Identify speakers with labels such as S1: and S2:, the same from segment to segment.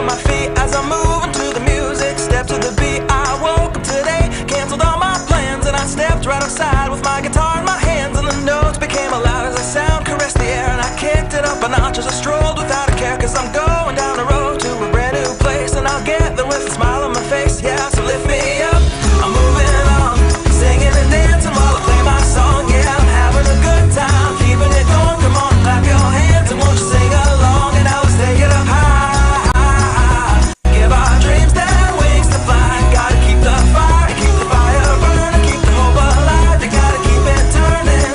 S1: kicking my feet as I'm moving to the music. Step to the beat, I woke up today, canceled all my plans, and I stepped right outside with my guitar in my hands. And the notes became loud as the sound caressed the air, and I kicked it up a notch as I strolled without a care. Cause I'm going down the road to a brand new place, and I'll get there with a smile on my face. Yeah, so lift me up, I'm moving on, singing and dancing while I play my song. Yeah, I'm having a good time, keeping it going. Come on, clap your hands and won't you sing along. And now let's take it up high, give our dreams their wings to fly. Gotta keep the fire, keep the fire burning, keep the hope alive. You gotta keep it turning.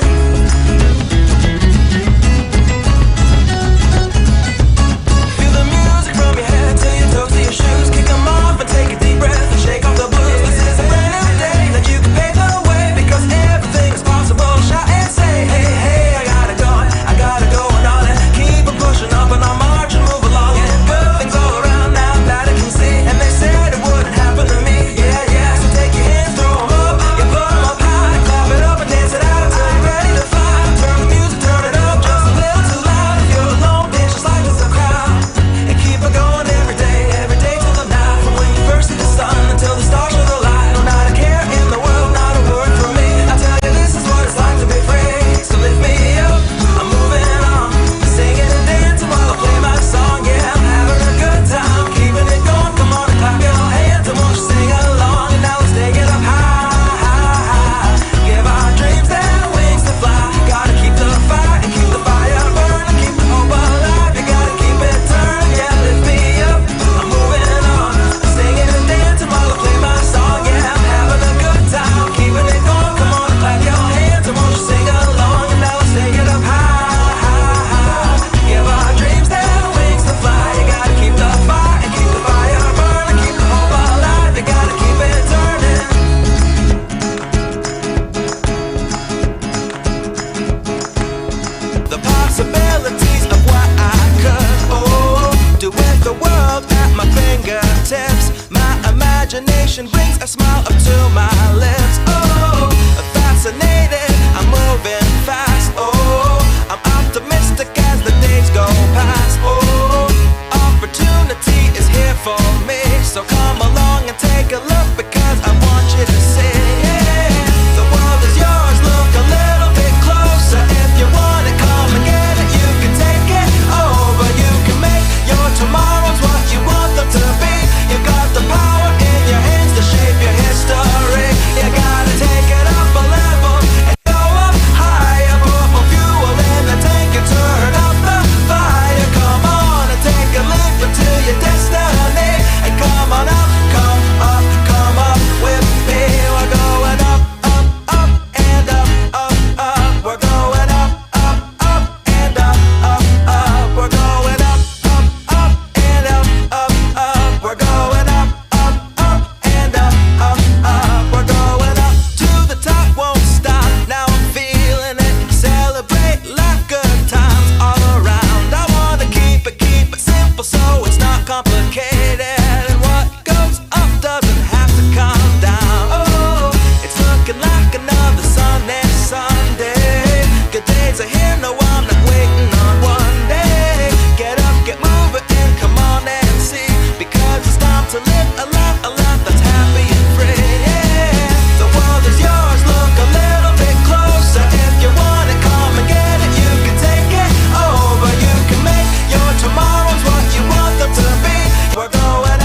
S1: Feel the music from your head to your toes to your shoes. Kick 'em off and take a deep breath and shake off the blues. This is a brand new day that you can pave the way, because everything is possible. Shout and say, hey, hey, I gotta go and on and keep on pushing up, and I'll march and move along. And good things all around now that I can see, and they said it wouldn't happen to me. Yeah, yeah, so take your hands, throw 'em up, you put 'em up high, clap it up and dance it out until you're ready to fly. Turn the music, turn it up just a little too loud. If you're alone, dance just like there's a crowd, and keep it going every day till the night. From when you first see the sun until the stars show the light. No, not a care in the world, not a word from me. I tell you, this is what it's like to be free. So lift me up, I'm moving on, singing and dancing while I play my song. Yeah, I'm having a good time, keeping it going. Come on and clap your hands and won't you sing along. And now let's take it up high, give our dreams their wings to fly. Gotta keep the fire and keep the fire burning, keep the hope alive. You gotta keep it turning. Yeah, lift me up, I'm moving on, singing and dancing while I play my song. Yeah, I'm having a good time, keeping it going. Come on and clap your hands and won't you sing along. And now let's take it up high, give our dreams their wings to fly. You gotta keep the fire and keep the fire burning, keep the hope alive. You gotta keep it turning. The possibilities of what I could, do with the world at my fingertips. My imagination brings a smile up to my lips. Oh, fascinated, I'm moving fast. Oh, I'm optimistic as the days go past. Oh, opportunity is here for me, so come along and take a look, because I want you to see. Yeah, the world is yours, look a little bit closer. If you want it, come and get it. You can take it over, you can make your tomorrows what you want them to be. You got the power in your hands to shape your history. You gotta take it up a level and go up higher. Put more fuel in the tank and turn up the fire. Come on and take a leap into your destiny. And come on up, come up with me. We're going up, up, up, and up, up, up. We're going up, up, up, and up, up, up. We're going up, up, up, and up, up, up. We're going up, up, up, and up, up, up. We're going up to the top, won't stop. Now I'm feeling it. Celebrate, laugh, good times all around. I wanna keep it simple so it's not complicated. And what goes up doesn't have to come down. Oh, it's looking like another Sunday. Good days are here, no, I'm not waiting on one day. Get up, get moving, and come on and see, because it's time to live a life that's happy and free. Yeah, the world is yours, look a little bit closer. If you want it, come and get it. You can take it over, you can make your tomorrows what you want them to be. We're going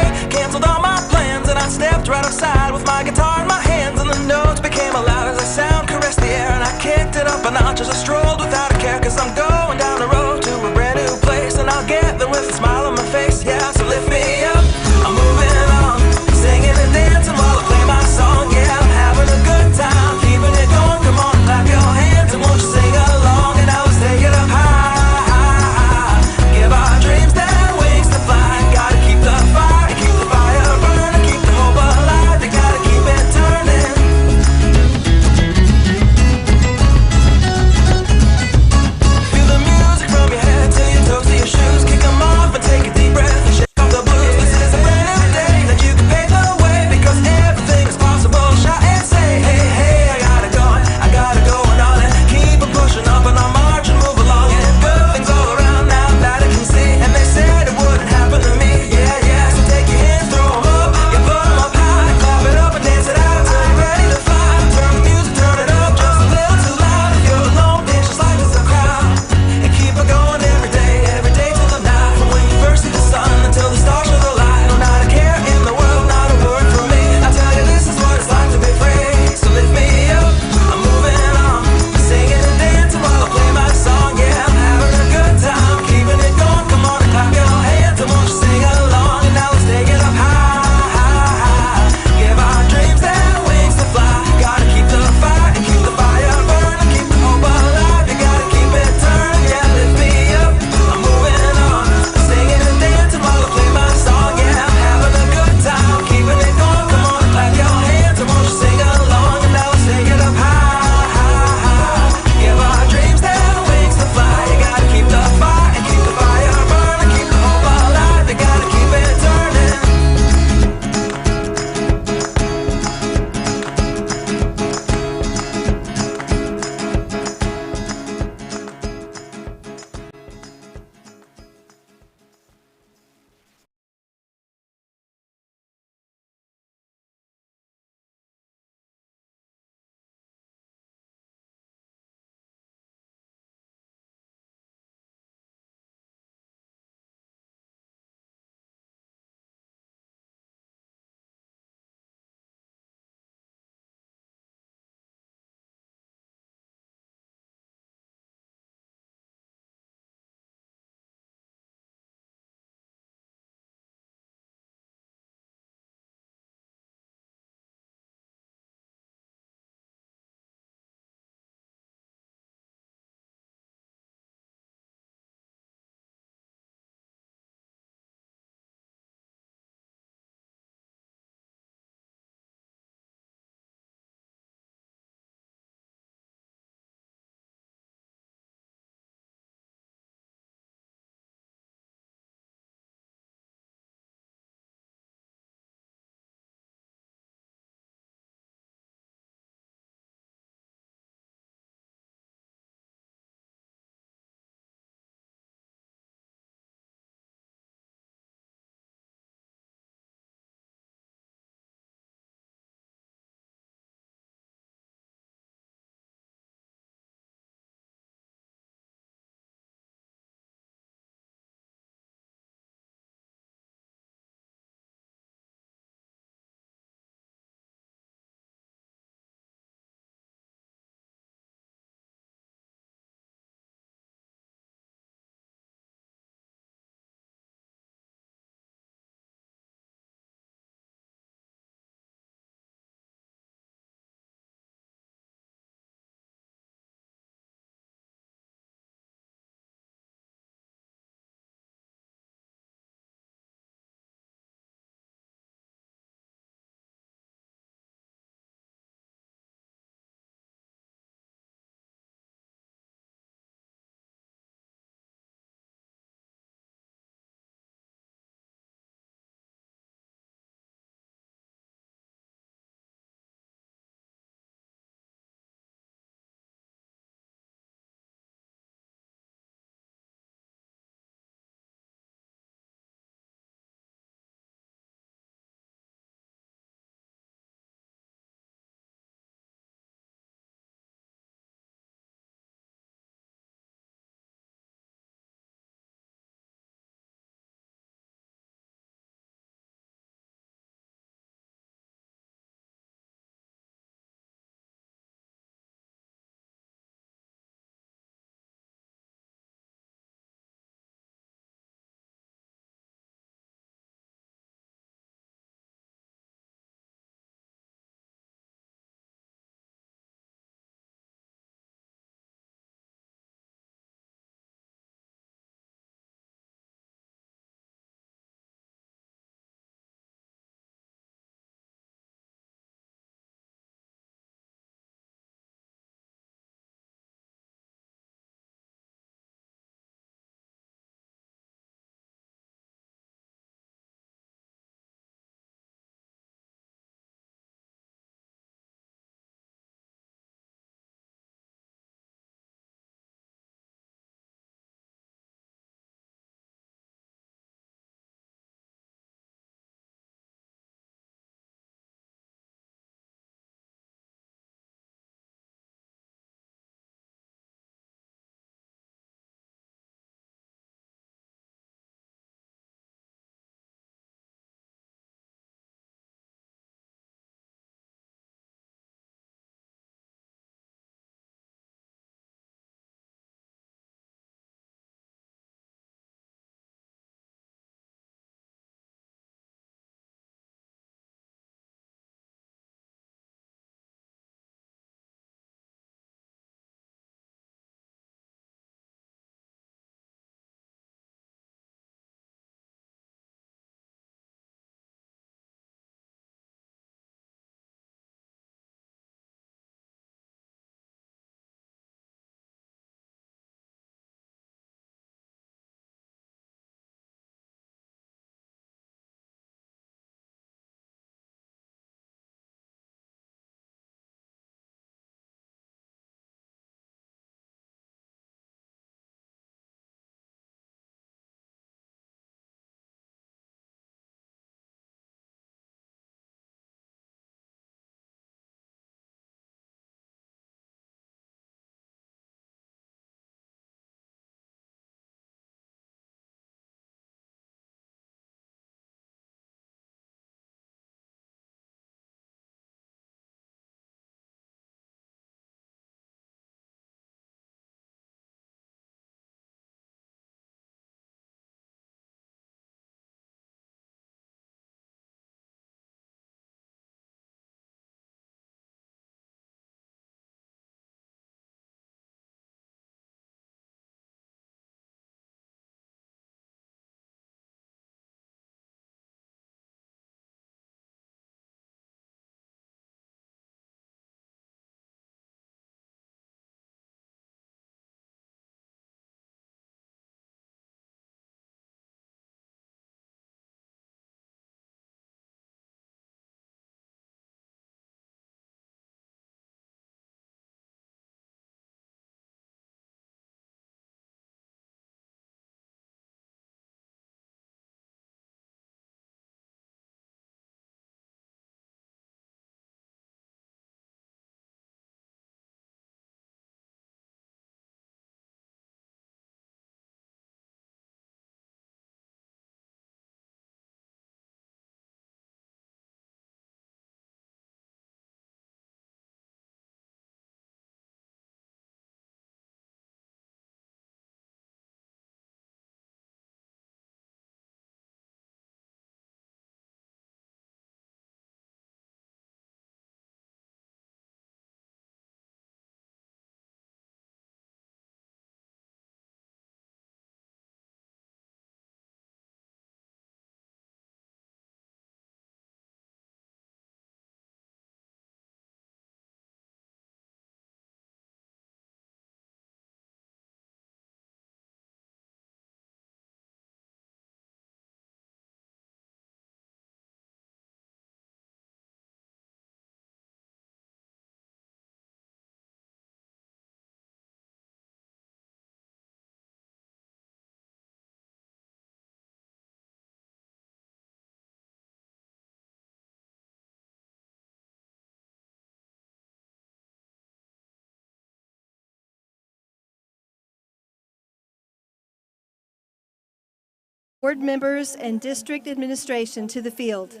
S2: board members and district administration to the field.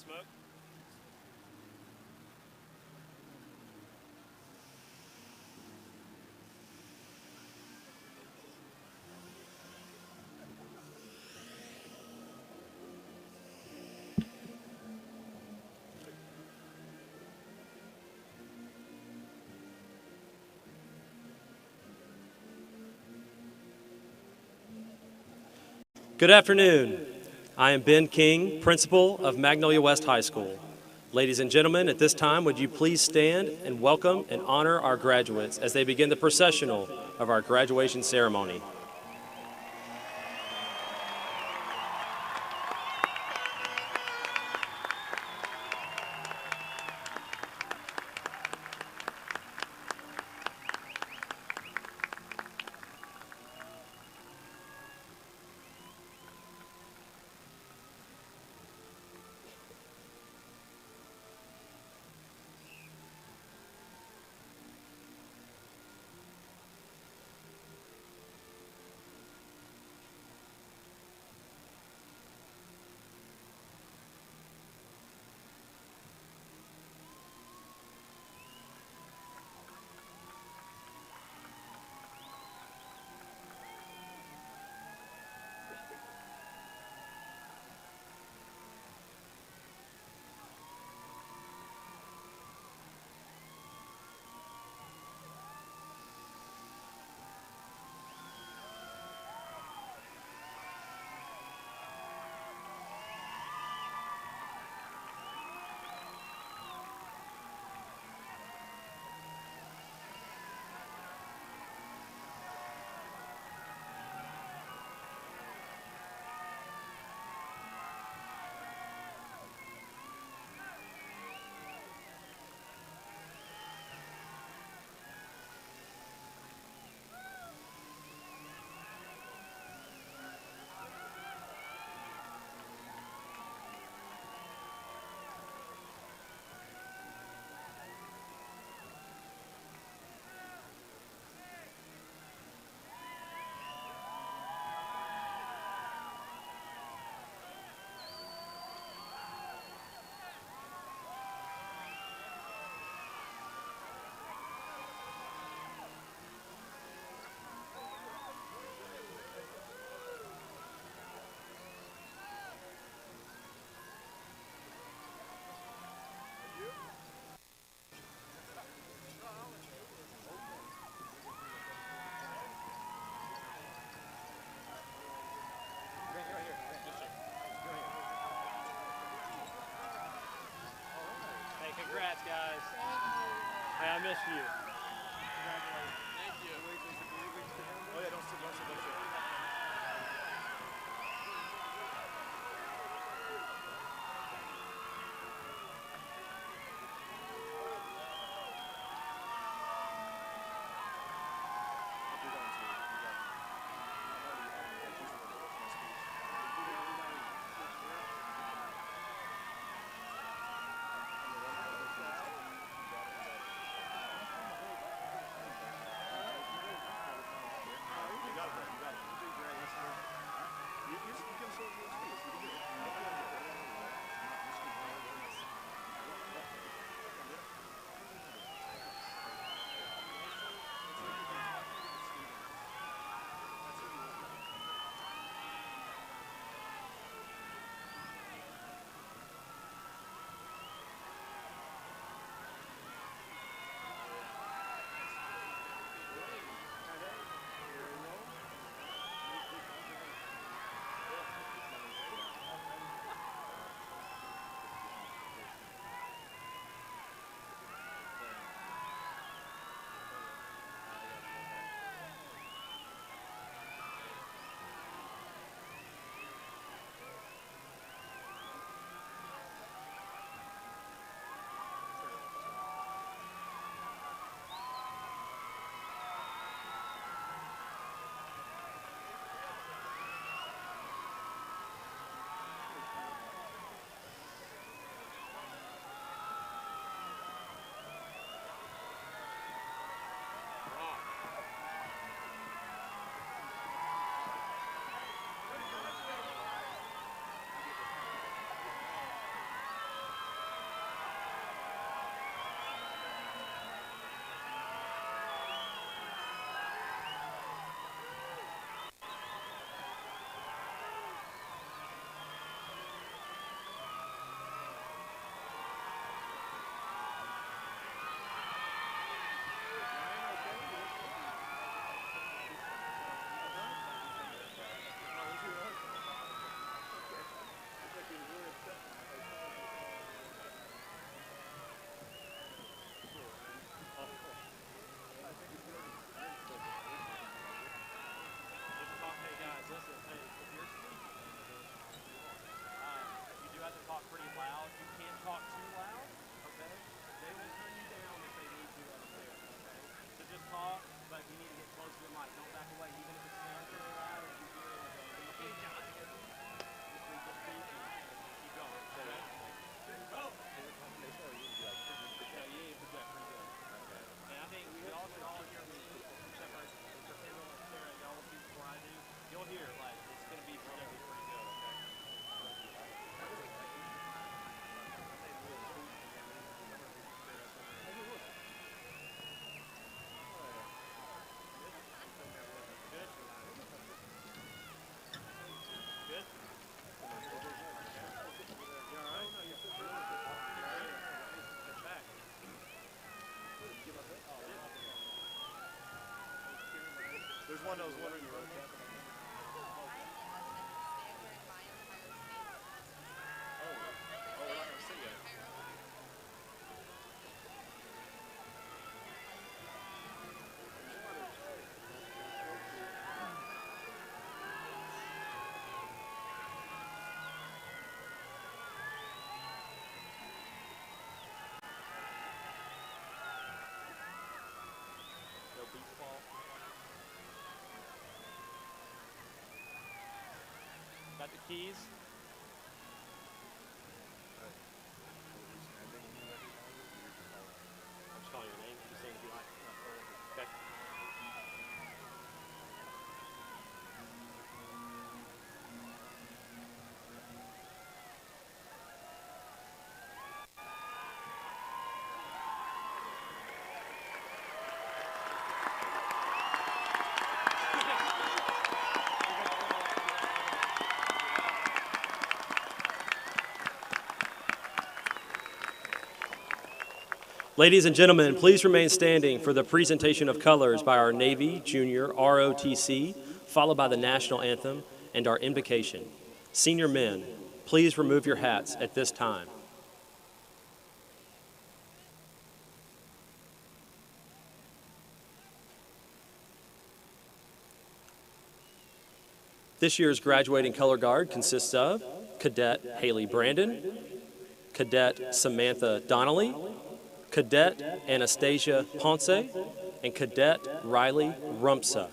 S3: Smoke. Good afternoon. I am Ben King, principal of Magnolia West High School. Ladies and gentlemen, at this time, would you please stand and welcome and honor our graduates as they begin the processional of our graduation ceremony. bless you.
S4: Thank you.
S3: Oh, yeah, don't sit.
S5: There's one that was wondering.
S3: Got the keys? I'm just calling your name. Just saying if you like. Okay. Ladies and gentlemen, please remain standing for the presentation of colors by our Navy Junior ROTC, followed by the national anthem and our invocation. Senior men, please remove your hats at this time. This year's graduating color guard consists of Cadet Haley Brandon, Cadet Samantha Donnelly, Cadet Anastasia Ponce, and Cadet Riley Rumpsa.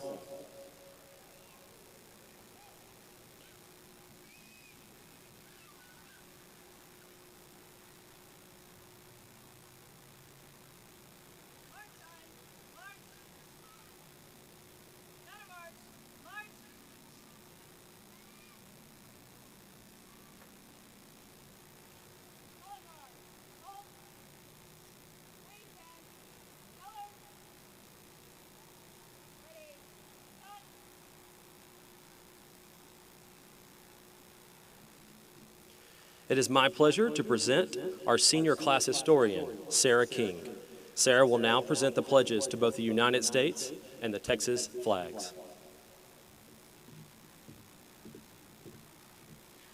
S3: It is my pleasure to present our senior class historian, Sarah King. Sarah will now present the pledges to both the United States and the Texas flags.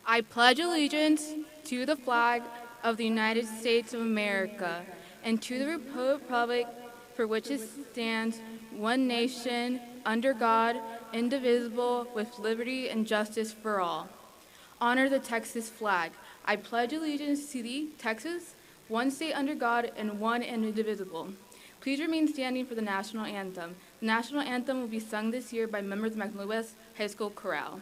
S6: I pledge allegiance to the flag of the United States of America and to the republic for which it stands, one nation, under God, indivisible, with liberty and justice for all. Honor the Texas flag. I pledge allegiance to the Texas, one state under God and one and indivisible. Please remain standing for the national anthem. The national anthem will be sung this year by members of Magnolia West High School Chorale.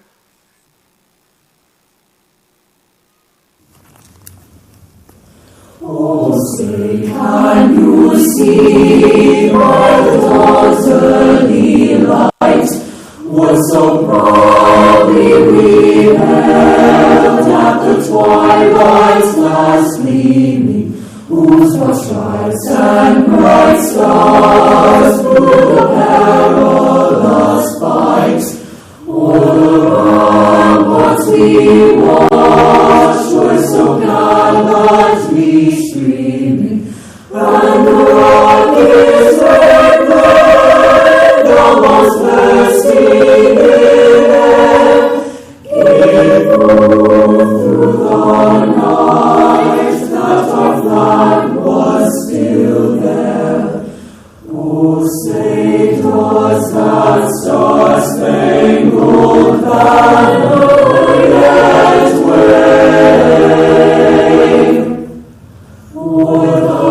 S7: Oh, say, can you see by the dawn's early light what so proudly we held at the twilight's last gleaming, whose broad stripes and bright stars through the perilous fight o'er the ramparts we watched were so gallantly streaming, and the rockets red glare almost bursting in air, gave proof through the night that our flag was still there. Oh, say does that star-spangled banner yet wave o'er the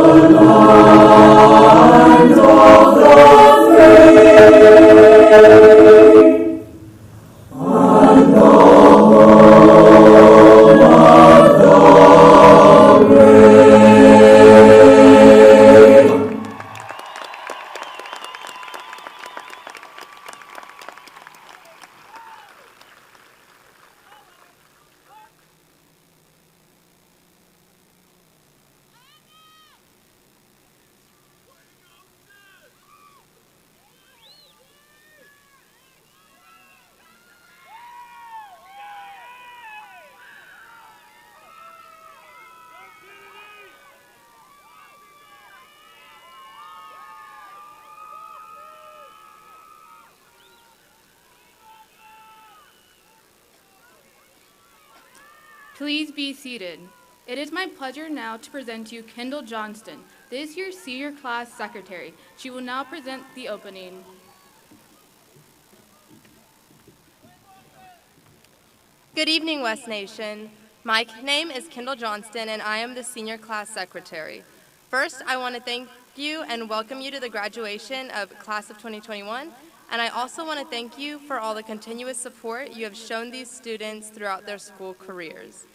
S7: land of the free and the home of the brave?
S6: Please be seated. It is my pleasure now to present to you Kendall Johnston, this year's senior class secretary. She will now present the opening.
S8: Good evening, West Nation. My name is Kendall Johnston, and I am the senior class secretary. First, I want to thank you and welcome you to the graduation of class of 2021, and I also want to thank you for all the continuous support you have shown these students throughout their school careers.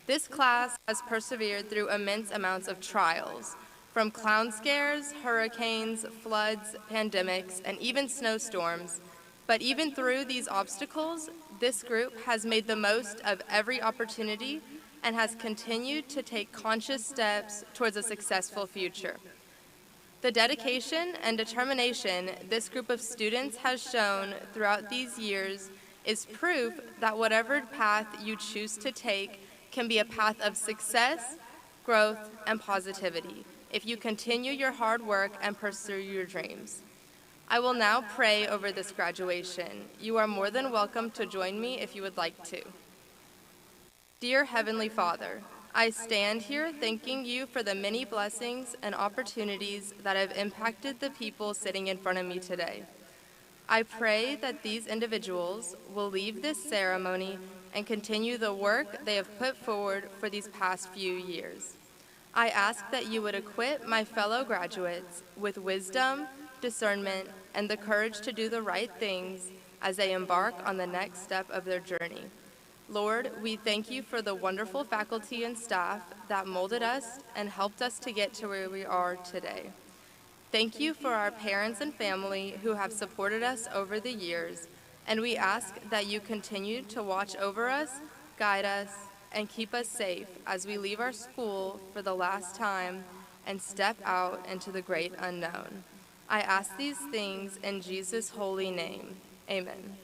S8: This class has persevered through immense amounts of trials, from clown scares, hurricanes, floods, pandemics, and even snowstorms. But even through these obstacles, this group has made the most of every opportunity and has continued to take conscious steps towards a successful future. The dedication and determination this group of students has shown throughout these years is proof that whatever path you choose to take can be a path of success, growth, and positivity if you continue your hard work and pursue your dreams. I will now pray over this graduation. You are more than welcome to join me if you would like to. Dear Heavenly Father, I stand here thanking you for the many blessings and opportunities that have impacted the people sitting in front of me today. I pray that these individuals will leave this ceremony and continue the work they have put forward for these past few years. I ask that you would equip my fellow graduates with wisdom, discernment, and the courage to do the right things as they embark on the next step of their journey. Lord, we thank you for the wonderful faculty and staff that molded us and helped us to get to where we are today. Thank you for our parents and family who have supported us over the years, and we ask that you continue to watch over us, guide us, and keep us safe as we leave our school for the last time and step out into the great unknown. I ask these things in Jesus' holy name. Amen.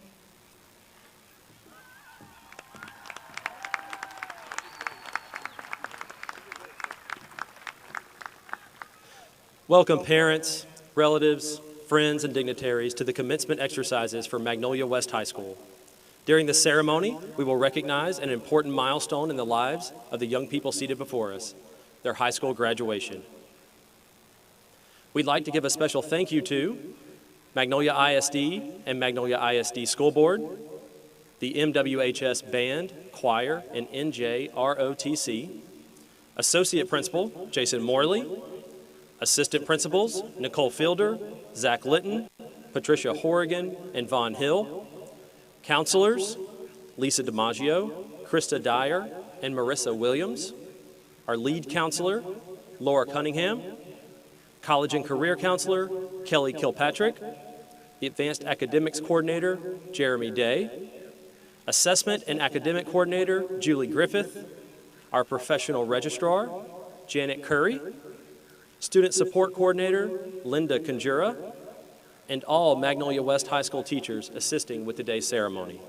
S3: Welcome parents, relatives, friends, and dignitaries to the commencement exercises for Magnolia West High School. During the ceremony, we will recognize an important milestone in the lives of the young people seated before us, their high school graduation. We'd like to give a special thank you to Magnolia ISD and Magnolia ISD School Board, the MWHS Band, Choir, and NJROTC, Associate Principal Jason Morley, Assistant Principals Nicole Fielder, Zach Litton, Patricia Horrigan, and Vaughn Hill, Counselors Lisa DiMaggio, Krista Dyer, and Marissa Williams, our lead counselor Laura Cunningham, College and Career Counselor Kelly Kilpatrick, the Advanced Academics Coordinator Jeremy Day, Assessment and Academic Coordinator Julie Griffith, our Professional Registrar Janet Curry, Student Support Coordinator Linda Conjura, and all Magnolia West High School teachers assisting with today's ceremony.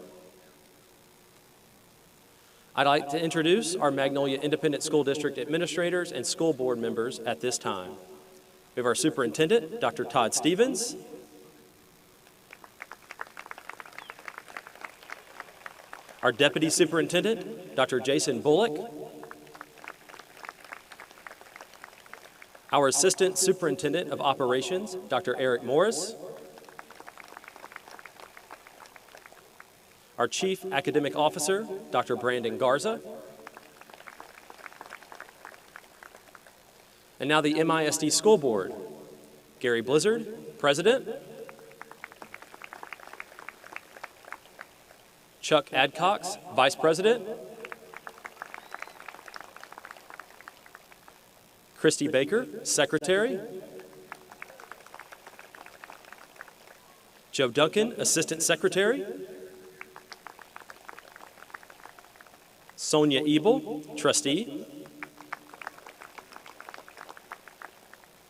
S3: I'd like to introduce our Magnolia Independent School District administrators and school board members at this time. We have our superintendent, Dr. Todd Stevens, our deputy superintendent, Dr. Jason Bullock, our Assistant Superintendent of Operations, Dr. Eric Morris, our Chief Academic Officer, Dr. Brandon Garza, and now the MISD School Board, Gary Blizzard, President, Chuck Adcox, Vice President, Christy Baker, Secretary, Joe Duncan, Assistant Secretary, Sonia Ebel, Trustee,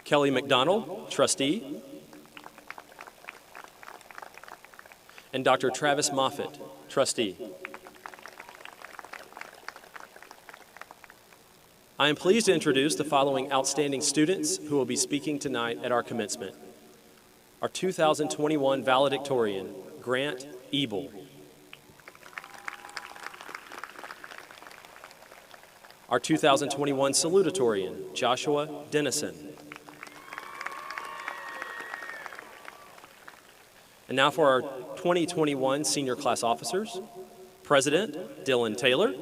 S3: Kelly McDonald, Trustee, and Dr. Travis Moffitt, Trustee. I am pleased to introduce the following outstanding students who will be speaking tonight at our commencement. Our 2021 valedictorian, Grant Ebel. Our 2021 salutatorian, Joshua Dennison. And now for our 2021 senior class officers, President Dylan Taylor,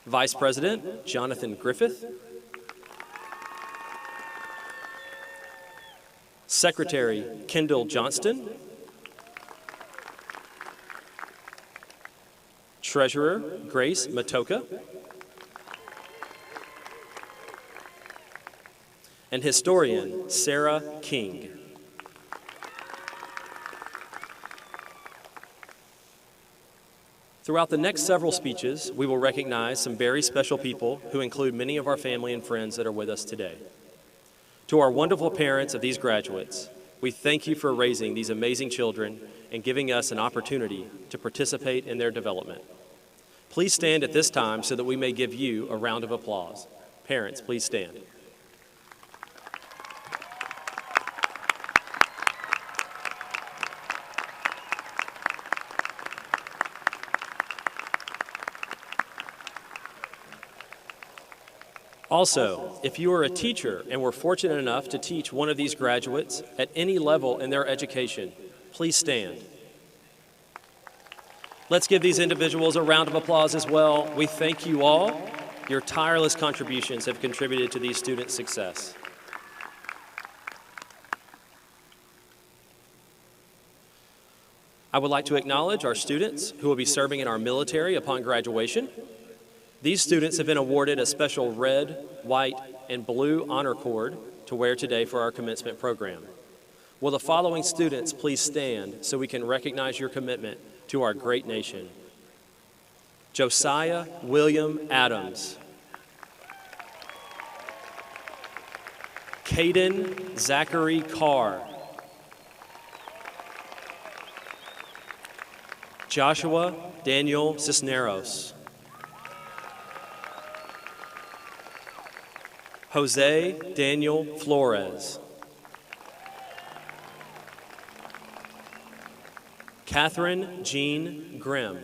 S3: Vice President Jonathan Griffith, Secretary Kendall Johnston, Treasurer Grace Matoka, and Historian Sarah King. Throughout the next several speeches, we will recognize some very special people who include many of our family and friends that are with us today. To our wonderful parents of these graduates, we thank you for raising these amazing children and giving us an opportunity to participate in their development. Please stand at this time so that we may give you a round of applause. Parents, please stand. Also, if you are a teacher and were fortunate enough to teach one of these graduates at any level in their education, please stand. Let's give these individuals a round of applause as well. We thank you all. Your tireless contributions have contributed to these students' success. I would like to acknowledge our students who will be serving in our military upon graduation. These students have been awarded a special red, white, and blue honor cord to wear today for our commencement program. Will the following students please stand so we can recognize your commitment to our great nation? Josiah William Adams. Caden Zachary Carr. Joshua Daniel Cisneros. Jose Daniel Flores. Catherine Jean Grimm.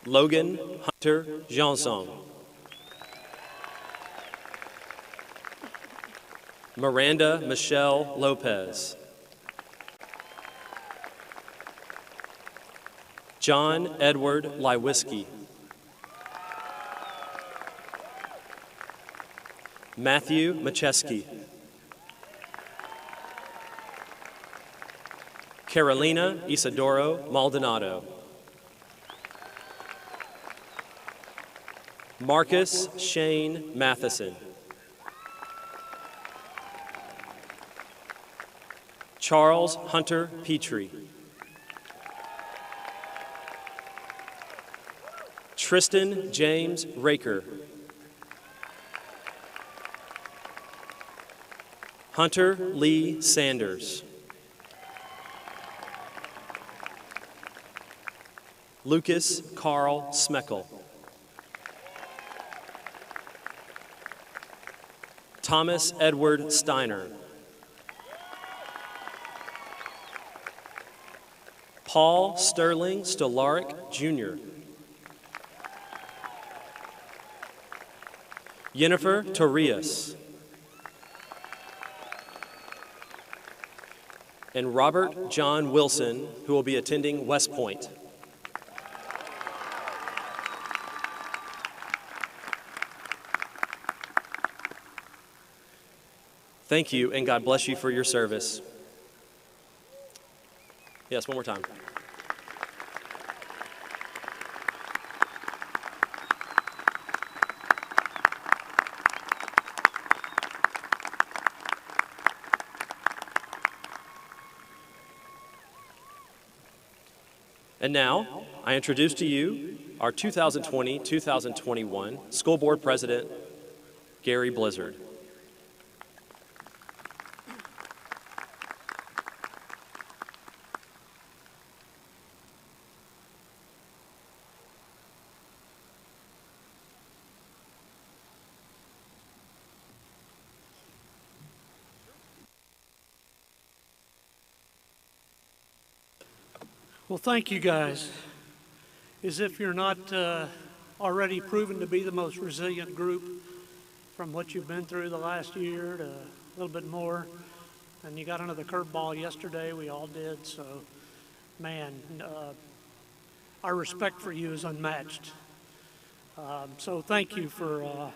S3: Logan Hunter Jansson. Miranda Michelle Lopez. John Edward Lywiski. Matthew Macheski. Carolina Isidoro Maldonado. Marcus Shane Matheson. Charles Hunter Petrie. Tristan James Raker. Hunter Lee Sanders. Lucas Carl Smeckel. Thomas Edward Steiner. Paul Sterling Stolaric, Jr. Yennefer Torrias. And Robert John Wilson, who will be attending West Point. Thank you, and God bless you for your service. Yes, one more time. And now, I introduce to you our 2020-2021 School Board President, Gary Blizzard.
S9: Well, thank you guys. As if you're not already proven to be the most resilient group from what you've been through the last year to a little bit more. And you got another curveball yesterday, we all did, so man, our respect for you is unmatched. So thank you for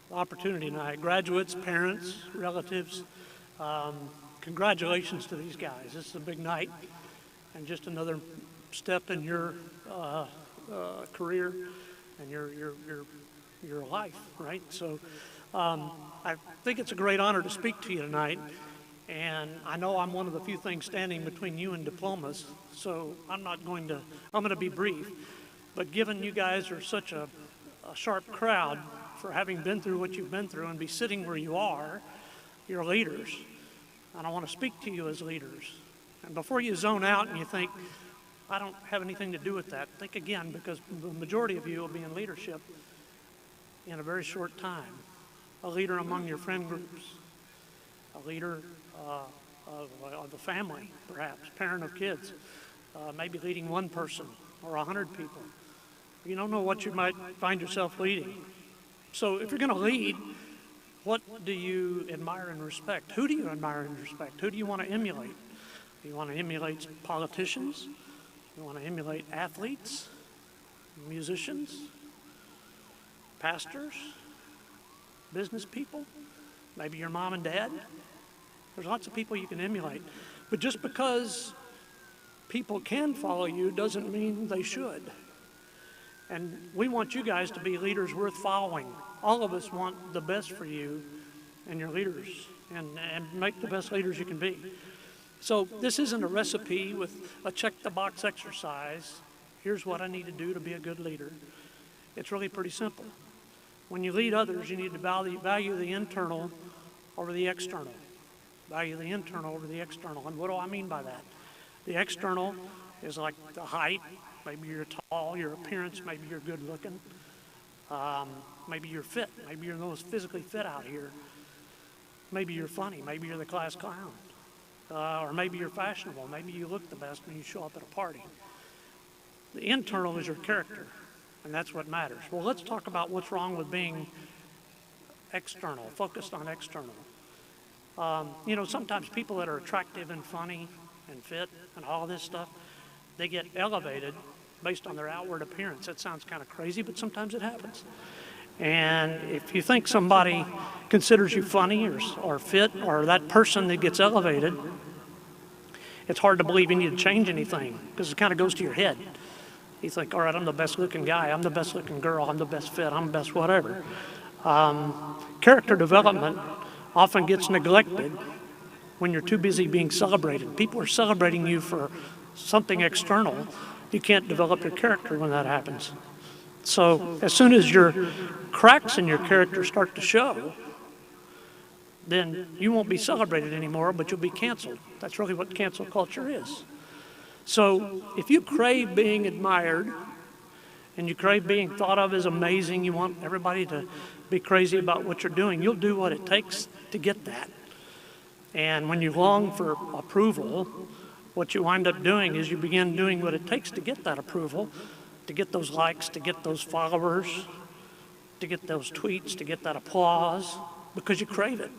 S9: the opportunity tonight. Graduates, parents, relatives, congratulations to these guys. This is a big night. And just another step in your career and your life, right? So I think it's a great honor to speak to you tonight. And I know I'm one of the few things standing between you and diplomas, so I'm going to be brief. But given you guys are such a sharp crowd for having been through what you've been through and be sitting where you are, you're leaders. And I want to speak to you as leaders. And before you zone out and you think, I don't have anything to do with that, think again, because the majority of you will be in leadership in a very short time. A leader among your friend groups, a leader of a family, perhaps, parent of kids, maybe leading one person or 100 people. You don't know what you might find yourself leading. So if you're going to lead, what do you admire and respect? Who do you admire and respect? Who do you want to emulate? Do you want to emulate politicians? You want to emulate athletes, musicians, pastors, business people, maybe your mom and dad? There's lots of people you can emulate. But just because people can follow you doesn't mean they should. And we want you guys to be leaders worth following. All of us want the best for you and your leaders, and make the best leaders you can be. So this isn't a recipe with a check-the-box exercise. Here's what I need to do to be a good leader. It's really pretty simple. When you lead others, you need to value the internal over the external. Value the internal over the external. And what do I mean by that? The external is like the height. Maybe you're tall, your appearance, maybe you're good looking. Maybe you're fit. Maybe you're the most physically fit out here. Maybe you're funny. Maybe you're the class clown. Or maybe you're fashionable. Maybe you look the best when you show up at a party. The internal is your character, and that's what matters. Well, let's talk about what's wrong with being external, focused on external. Sometimes people that are attractive and funny and fit and all this stuff, they get elevated based on their outward appearance. That sounds kind of crazy, but sometimes it happens. And if you think somebody considers you funny or fit, or that person that gets elevated, it's hard to believe you need to change anything, because it kind of goes to your head. You think, all right, I'm the best looking guy, I'm the best looking girl, I'm the best fit, I'm the best whatever. Character development often gets neglected when you're too busy being celebrated. People are celebrating you for something external. You can't develop your character when that happens. So as soon as your cracks in your character start to show, then you won't be celebrated anymore, but you'll be canceled. That's really what cancel culture is. So if you crave being admired and you crave being thought of as amazing, you want everybody to be crazy about what you're doing, you'll do what it takes to get that. And when you long for approval, what you wind up doing is you begin doing what it takes to get that approval, to get those likes, to get those followers, to get those tweets, to get that applause, because you crave it.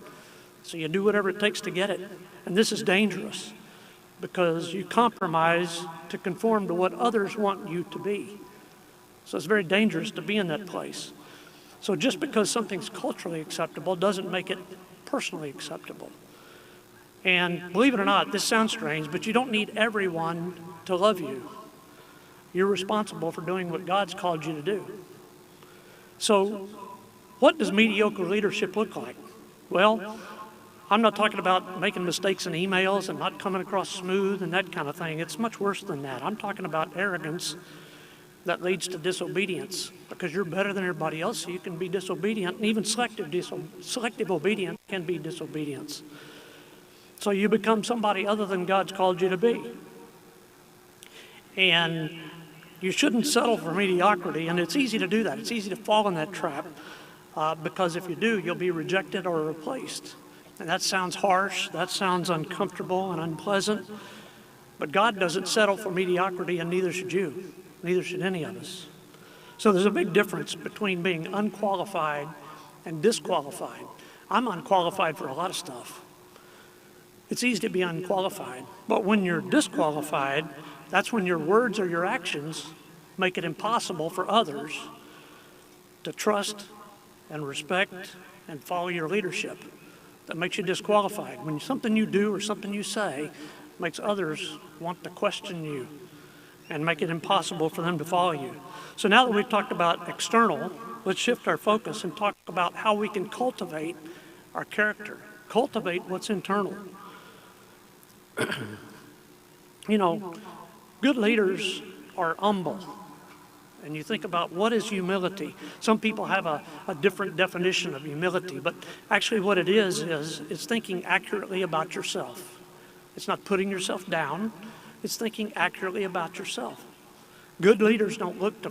S9: So you do whatever it takes to get it. And this is dangerous, because you compromise to conform to what others want you to be. So it's very dangerous to be in that place. So just because something's culturally acceptable doesn't make it personally acceptable. And believe it or not, this sounds strange, but you don't need everyone to love you. You're responsible for doing what God's called you to do. So what does mediocre leadership look like? Well, I'm not talking about making mistakes in emails and not coming across smooth and that kind of thing. It's much worse than that. I'm talking about arrogance that leads to disobedience, because you're better than everybody else, so you can be disobedient, and even selective obedience can be disobedience. So you become somebody other than God's called you to be. And you shouldn't settle for mediocrity, and it's easy to do that. It's easy to fall in that trap, because if you do, you'll be rejected or replaced. And that sounds harsh, that sounds uncomfortable and unpleasant, but God doesn't settle for mediocrity, and neither should you. Neither should any of us. So there's a big difference between being unqualified and disqualified. I'm unqualified for a lot of stuff. It's easy to be unqualified, but when you're disqualified, that's when your words or your actions make it impossible for others to trust and respect and follow your leadership. That makes you disqualified. When something you do or something you say makes others want to question you and make it impossible for them to follow you. So now that we've talked about external, let's shift our focus and talk about how we can cultivate our character, cultivate what's internal. Good leaders are humble. And you think about, what is humility? Some people have a different definition of humility, but actually what it is it's thinking accurately about yourself. It's not putting yourself down, it's thinking accurately about yourself. Good leaders don't look for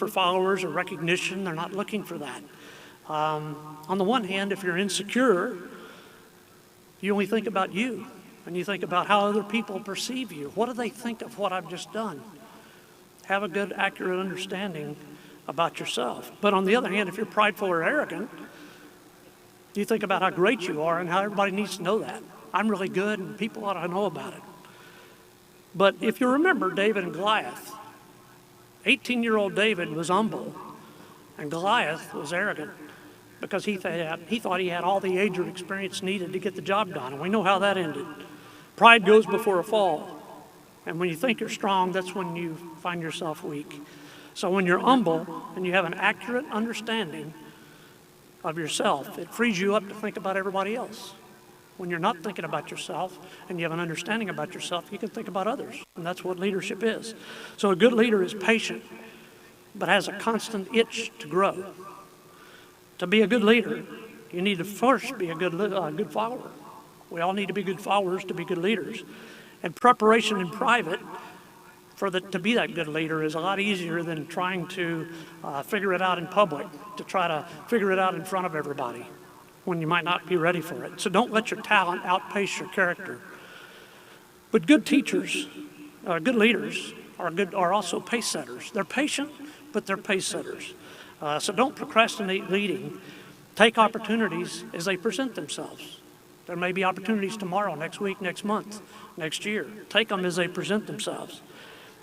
S9: followers or recognition. They're not looking for that. On the one hand, if you're insecure, you only think about you, and you think about how other people perceive you. What do they think of what I've just done? have a good, accurate understanding about yourself. But on the other hand, if you're prideful or arrogant, you think about how great you are and how everybody needs to know that. I'm really good and people ought to know about it. But if you remember David and Goliath, 18-year-old David was humble and Goliath was arrogant because he thought he had all the age or experience needed to get the job done. And we know how that ended. Pride goes before a fall. And when you think you're strong, that's when you find yourself weak. So when you're humble and you have an accurate understanding of yourself, it frees you up to think about everybody else. When you're not thinking about yourself and you have an understanding about yourself, you can think about others. And that's what leadership is. So a good leader is patient, but has a constant itch to grow. To be a good leader, you need to first be a good follower. We all need to be good followers to be good leaders. And preparation in private to be that good leader is a lot easier than trying to figure it out in public, to try to figure it out in front of everybody when you might not be ready for it. So don't let your talent outpace your character. But good teachers, good leaders are also pace setters. They're patient, but they're pace setters. So don't procrastinate leading. Take opportunities as they present themselves. There may be opportunities tomorrow, next week, next month, next year. Take them as they present themselves.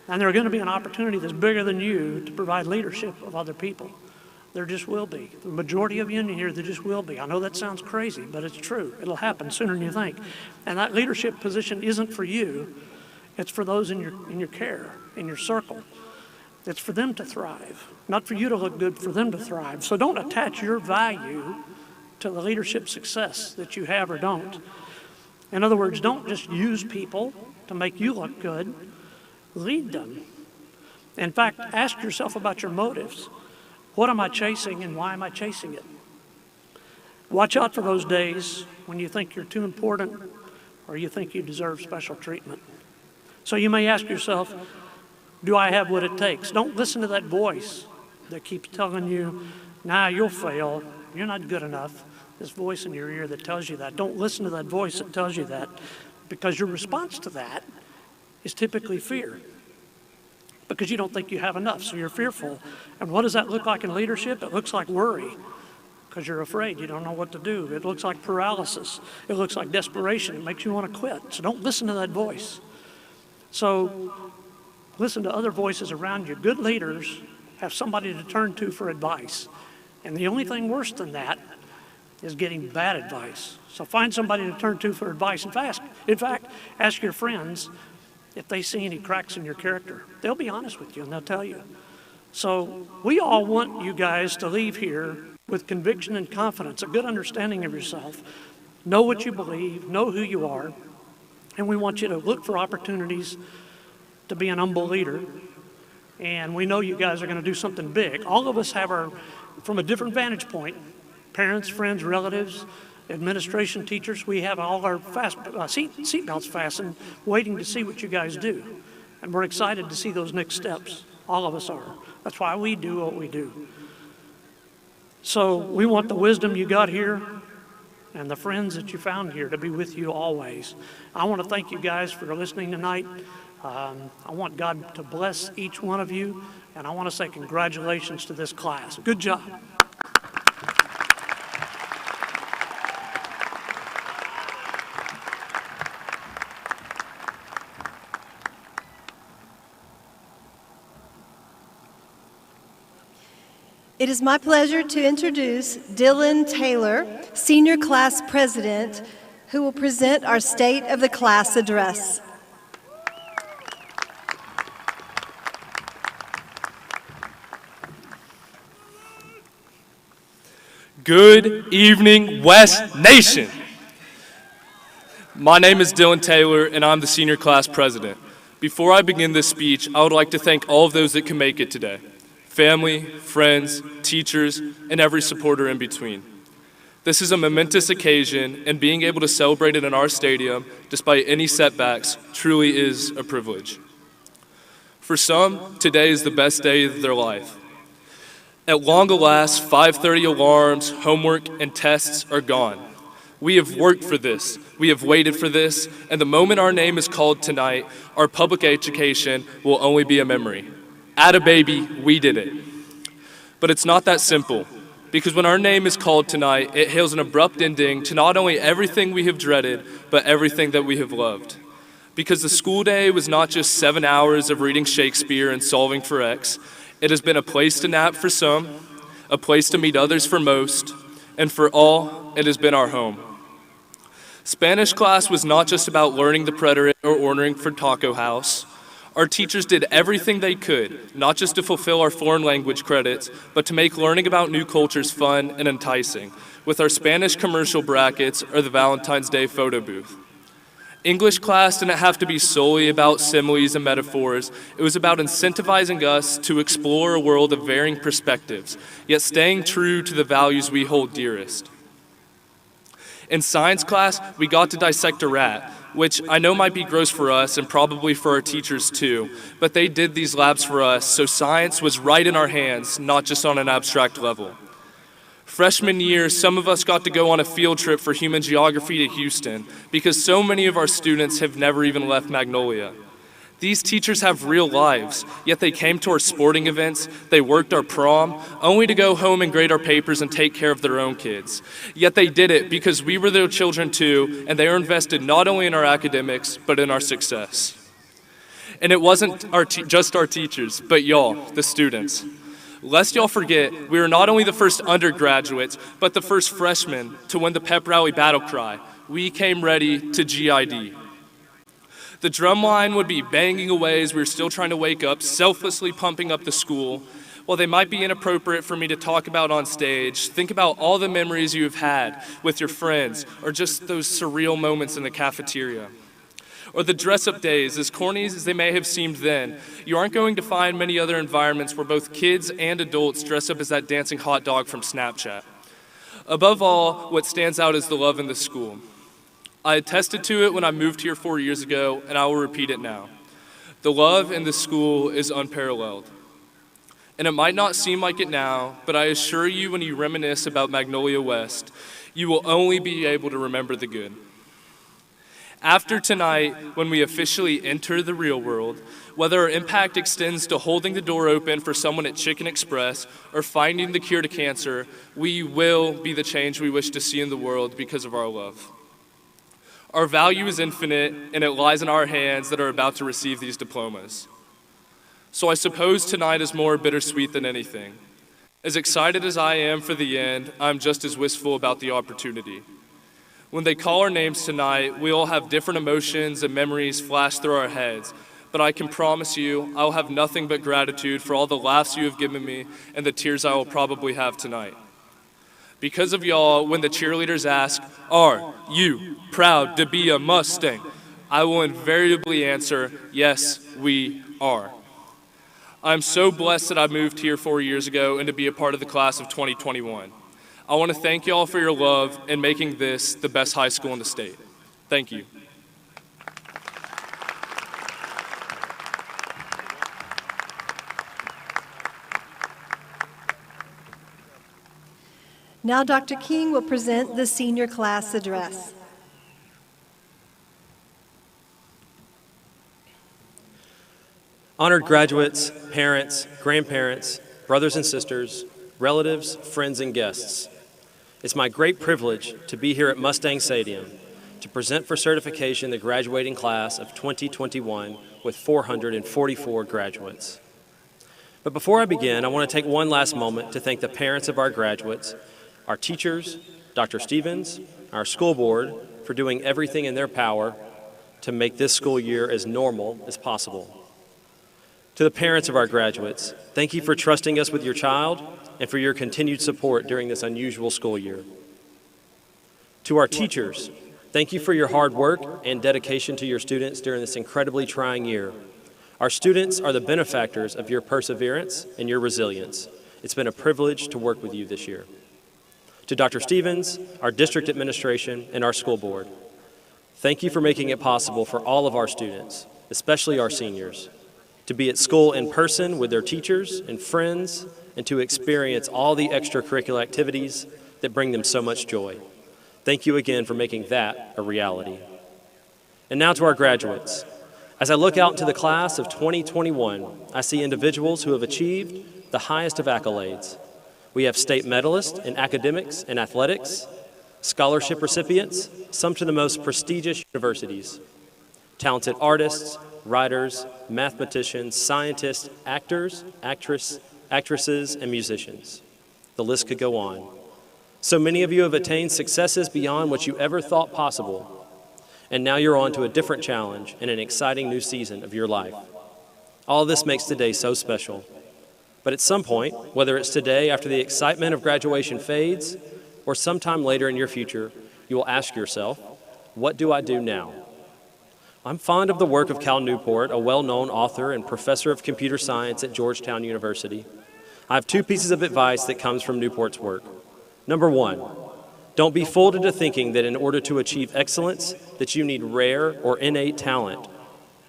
S9: And there's going to be an opportunity that's bigger than you to provide leadership of other people. There just will be. The majority of you in here, there just will be. I know that sounds crazy, but it's true. It'll happen sooner than you think. And that leadership position isn't for you. It's for those in your care, in your circle. It's for them to thrive, not for you to look good, for them to thrive. So don't attach your value to the leadership success that you have or don't. In other words, don't just use people to make you look good. Lead them. In fact, ask yourself about your motives. What am I chasing and why am I chasing it? Watch out for those days when you think you're too important or you think you deserve special treatment. So you may ask yourself, do I have what it takes? Don't listen to that voice that keeps telling you, nah, you'll fail, you're not good enough. This voice in your ear that tells you that. Don't listen to that voice that tells you that, because your response to that is typically fear, because you don't think you have enough, so you're fearful. And what does that look like in leadership? It looks like worry, because you're afraid, you don't know what to do. It looks like paralysis. It looks like desperation. It makes you want to quit. So don't listen to that voice. So listen to other voices around you. Good leaders have somebody to turn to for advice. And the only thing worse than that is getting bad advice. So find somebody to turn to for advice. In fact, ask your friends if they see any cracks in your character. They'll be honest with you and they'll tell you. So we all want you guys to leave here with conviction and confidence, a good understanding of yourself. Know what you believe, know who you are, and we want you to look for opportunities to be an humble leader. And we know you guys are going to do something big. All of us have from a different vantage point, parents, friends, relatives, administration, teachers, we have all our seat belts fastened, waiting to see what you guys do. And we're excited to see those next steps. All of us are. That's why we do what we do. So we want the wisdom you got here and the friends that you found here to be with you always. I want to thank you guys for listening tonight. I want God to bless each one of you, and I want to say congratulations to this class. Good job.
S2: It is my pleasure to introduce Dylan Taylor, Senior Class President, who will present our State of the Class Address.
S10: Good evening, West Nation. My name is Dylan Taylor, and I'm the Senior Class President. Before I begin this speech, I would like to thank all of those that can make it today. Family, friends, teachers, and every supporter in between. This is a momentous occasion, and being able to celebrate it in our stadium, despite any setbacks, truly is a privilege. For some, today is the best day of their life. At long last, 5:30 alarms, homework, and tests are gone. We have worked for this, we have waited for this, and the moment our name is called tonight, our public education will only be a memory. Atta baby, we did it. But it's not that simple, because when our name is called tonight, it hails an abrupt ending to not only everything we have dreaded, but everything that we have loved. Because the school day was not just 7 hours of reading Shakespeare and solving for X. It has been a place to nap for some, a place to meet others for most, and for all, it has been our home. Spanish class was not just about learning the preterite or ordering for Taco House. Our teachers did everything they could, not just to fulfill our foreign language credits, but to make learning about new cultures fun and enticing, with our Spanish commercial brackets or the Valentine's Day photo booth. English class didn't have to be solely about similes and metaphors. It was about incentivizing us to explore a world of varying perspectives, yet staying true to the values we hold dearest. In science class, we got to dissect a rat, which I know might be gross for us and probably for our teachers too, but they did these labs for us, so science was right in our hands, not just on an abstract level. Freshman year, some of us got to go on a field trip for human geography to Houston, because so many of our students have never even left Magnolia. These teachers have real lives, yet they came to our sporting events, they worked our prom, only to go home and grade our papers and take care of their own kids. Yet they did it because we were their children too, and they are invested not only in our academics, but in our success. And it wasn't just our teachers, but y'all, the students. Lest y'all forget, we were not only the first undergraduates, but the first freshmen to win the pep rally battle cry, "We came ready to GID." The drum line would be banging away as we were still trying to wake up, selflessly pumping up the school. While they might be inappropriate for me to talk about on stage, think about all the memories you have had with your friends, or just those surreal moments in the cafeteria. Or the dress-up days, as corny as they may have seemed then, you aren't going to find many other environments where both kids and adults dress up as that dancing hot dog from Snapchat. Above all, what stands out is the love in the school. I attested to it when I moved here 4 years ago, and I will repeat it now. The love in the school is unparalleled. And it might not seem like it now, but I assure you when you reminisce about Magnolia West, you will only be able to remember the good. After tonight, when we officially enter the real world, whether our impact extends to holding the door open for someone at Chicken Express or finding the cure to cancer, we will be the change we wish to see in the world because of our love. Our value is infinite, and it lies in our hands that are about to receive these diplomas. So I suppose tonight is more bittersweet than anything. As excited as I am for the end, I'm just as wistful about the opportunity. When they call our names tonight, we all have different emotions and memories flash through our heads, but I can promise you I'll have nothing but gratitude for all the laughs you have given me and the tears I will probably have tonight. Because of y'all, when the cheerleaders ask, "Are you proud to be a Mustang?" I will invariably answer, "Yes, we are." I'm so blessed that I moved here 4 years ago and to be a part of the class of 2021. I want to thank y'all for your love and making this the best high school in the state. Thank you.
S2: Now Dr. King will present the senior class address.
S3: Honored graduates, parents, grandparents, brothers and sisters, relatives, friends, and guests. It's my great privilege to be here at Mustang Stadium to present for certification the graduating class of 2021 with 444 graduates. But before I begin, I want to take one last moment to thank the parents of our graduates, our teachers, Dr. Stevens, our school board, for doing everything in their power to make this school year as normal as possible. To the parents of our graduates, thank you for trusting us with your child and for your continued support during this unusual school year. To our teachers, thank you for your hard work and dedication to your students during this incredibly trying year. Our students are the benefactors of your perseverance and your resilience. It's been a privilege to work with you this year. To Dr. Stevens, our district administration, and our school board, thank you for making it possible for all of our students, especially our seniors, to be at school in person with their teachers and friends, and to experience all the extracurricular activities that bring them so much joy. Thank you again for making that a reality. And now to our graduates. As I look out into the class of 2021, I see individuals who have achieved the highest of accolades. We have state medalists in academics and athletics, scholarship recipients, some to the most prestigious universities, talented artists, writers, mathematicians, scientists, actors, actresses, and musicians. The list could go on. So many of you have attained successes beyond what you ever thought possible, and now you're on to a different challenge and an exciting new season of your life. All this makes today so special. But at some point, whether it's today after the excitement of graduation fades, or sometime later in your future, you will ask yourself, what do I do now? I'm fond of the work of Cal Newport, a well-known author and professor of computer science at Georgetown University. I have two pieces of advice that comes from Newport's work. Number one, don't be fooled into thinking that in order to achieve excellence, that you need rare or innate talent.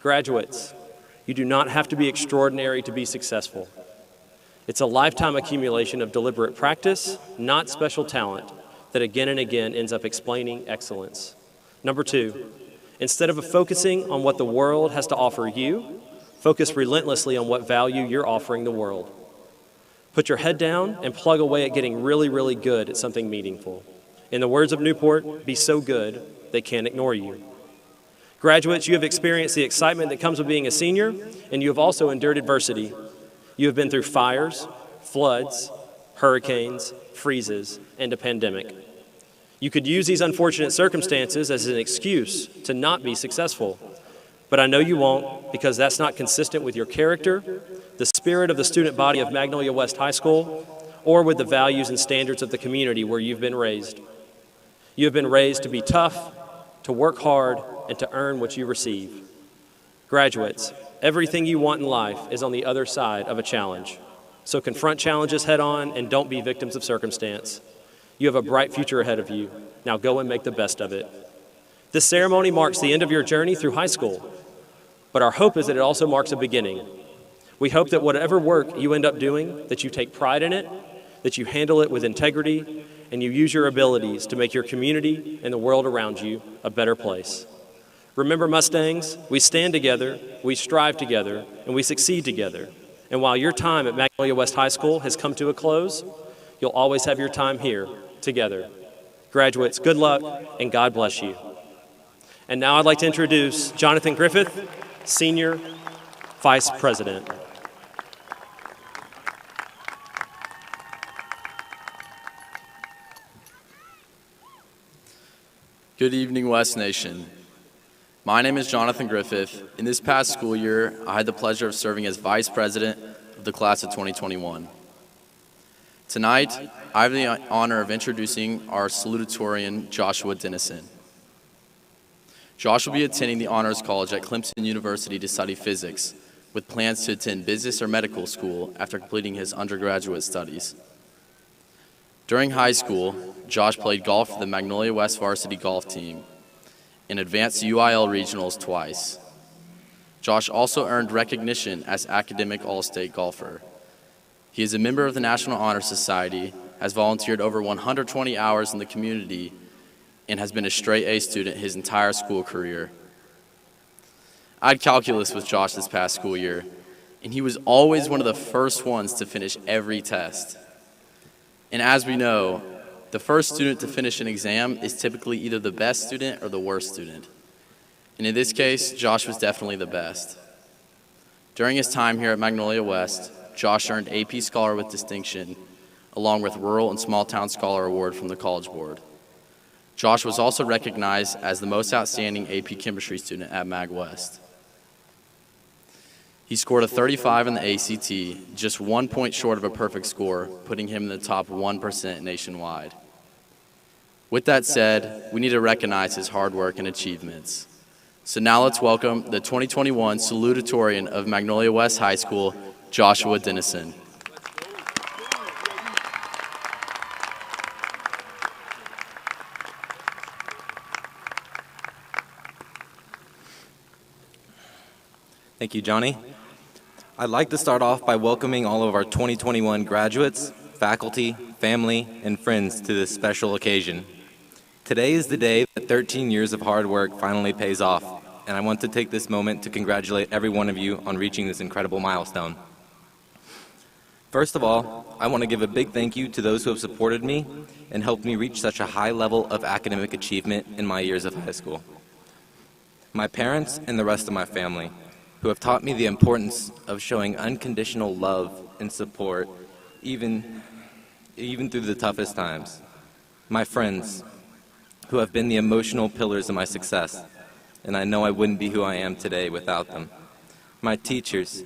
S3: Graduates, you do not have to be extraordinary to be successful. It's a lifetime accumulation of deliberate practice, not special talent, that again and again ends up explaining excellence. Number two, instead of focusing on what the world has to offer you, focus relentlessly on what value you're offering the world. Put your head down and plug away at getting really, really good at something meaningful. In the words of Newport, be so good they can't ignore you. Graduates, you have experienced the excitement that comes with being a senior, and you have also endured adversity. You have been through fires, floods, hurricanes, freezes, and a pandemic. You could use these unfortunate circumstances as an excuse to not be successful. But I know you won't, because that's not consistent with your character, the spirit of the student body of Magnolia West High School, or with the values and standards of the community where you've been raised. You have been raised to be tough, to work hard, and to earn what you receive. Graduates, everything you want in life is on the other side of a challenge. So confront challenges head on and don't be victims of circumstance. You have a bright future ahead of you. Now go and make the best of it. This ceremony marks the end of your journey through high school, but our hope is that it also marks a beginning. We hope that whatever work you end up doing, that you take pride in it, that you handle it with integrity, and you use your abilities to make your community and the world around you a better place. Remember, Mustangs, we stand together, we strive together, and we succeed together. And while your time at Magnolia West High School has come to a close, you'll always have your time here together. Graduates, good luck, and God bless you. And now I'd like to introduce Jonathan Griffith, Senior Vice President.
S11: Good evening, West Nation. My name is Jonathan Griffith. In this past school year, I had the pleasure of serving as Vice President of the class of 2021. Tonight, I have the honor of introducing our salutatorian, Joshua Dennison. Josh will be attending the Honors College at Clemson University to study physics, with plans to attend business or medical school after completing his undergraduate studies. During high school, Josh played golf for the Magnolia West varsity golf team and advanced UIL regionals twice. Josh also earned recognition as academic all-state golfer. He is a member of the National Honor Society, has volunteered over 120 hours in the community, and has been a straight A student his entire school career. I had calculus with Josh this past school year, and he was always one of the first ones to finish every test. And as we know, the first student to finish an exam is typically either the best student or the worst student. And in this case, Josh was definitely the best. During his time here at Magnolia West, Josh earned AP Scholar with Distinction, along with Rural and Small Town Scholar Award from the College Board. Josh was also recognized as the most outstanding AP Chemistry student at Mag West. He scored a 35 in the ACT, just 1 point short of a perfect score, putting him in the top 1% nationwide. With that said, we need to recognize his hard work and achievements. So now let's welcome the 2021 salutatorian of Magnolia West High School, Joshua Dennison.
S12: Thank you, Johnny. I'd like to start off by welcoming all of our 2021 graduates, faculty, family, and friends to this special occasion. Today is the day that 13 years of hard work finally pays off. and I want to take this moment to congratulate every one of you on reaching this incredible milestone. First of all, I want to give a big thank you to those who have supported me and helped me reach such a high level of academic achievement in my years of high school. My parents and the rest of my family, who have taught me the importance of showing unconditional love and support even through the toughest times. My friends, who have been the emotional pillars of my success, and I know I wouldn't be who I am today without them. My teachers,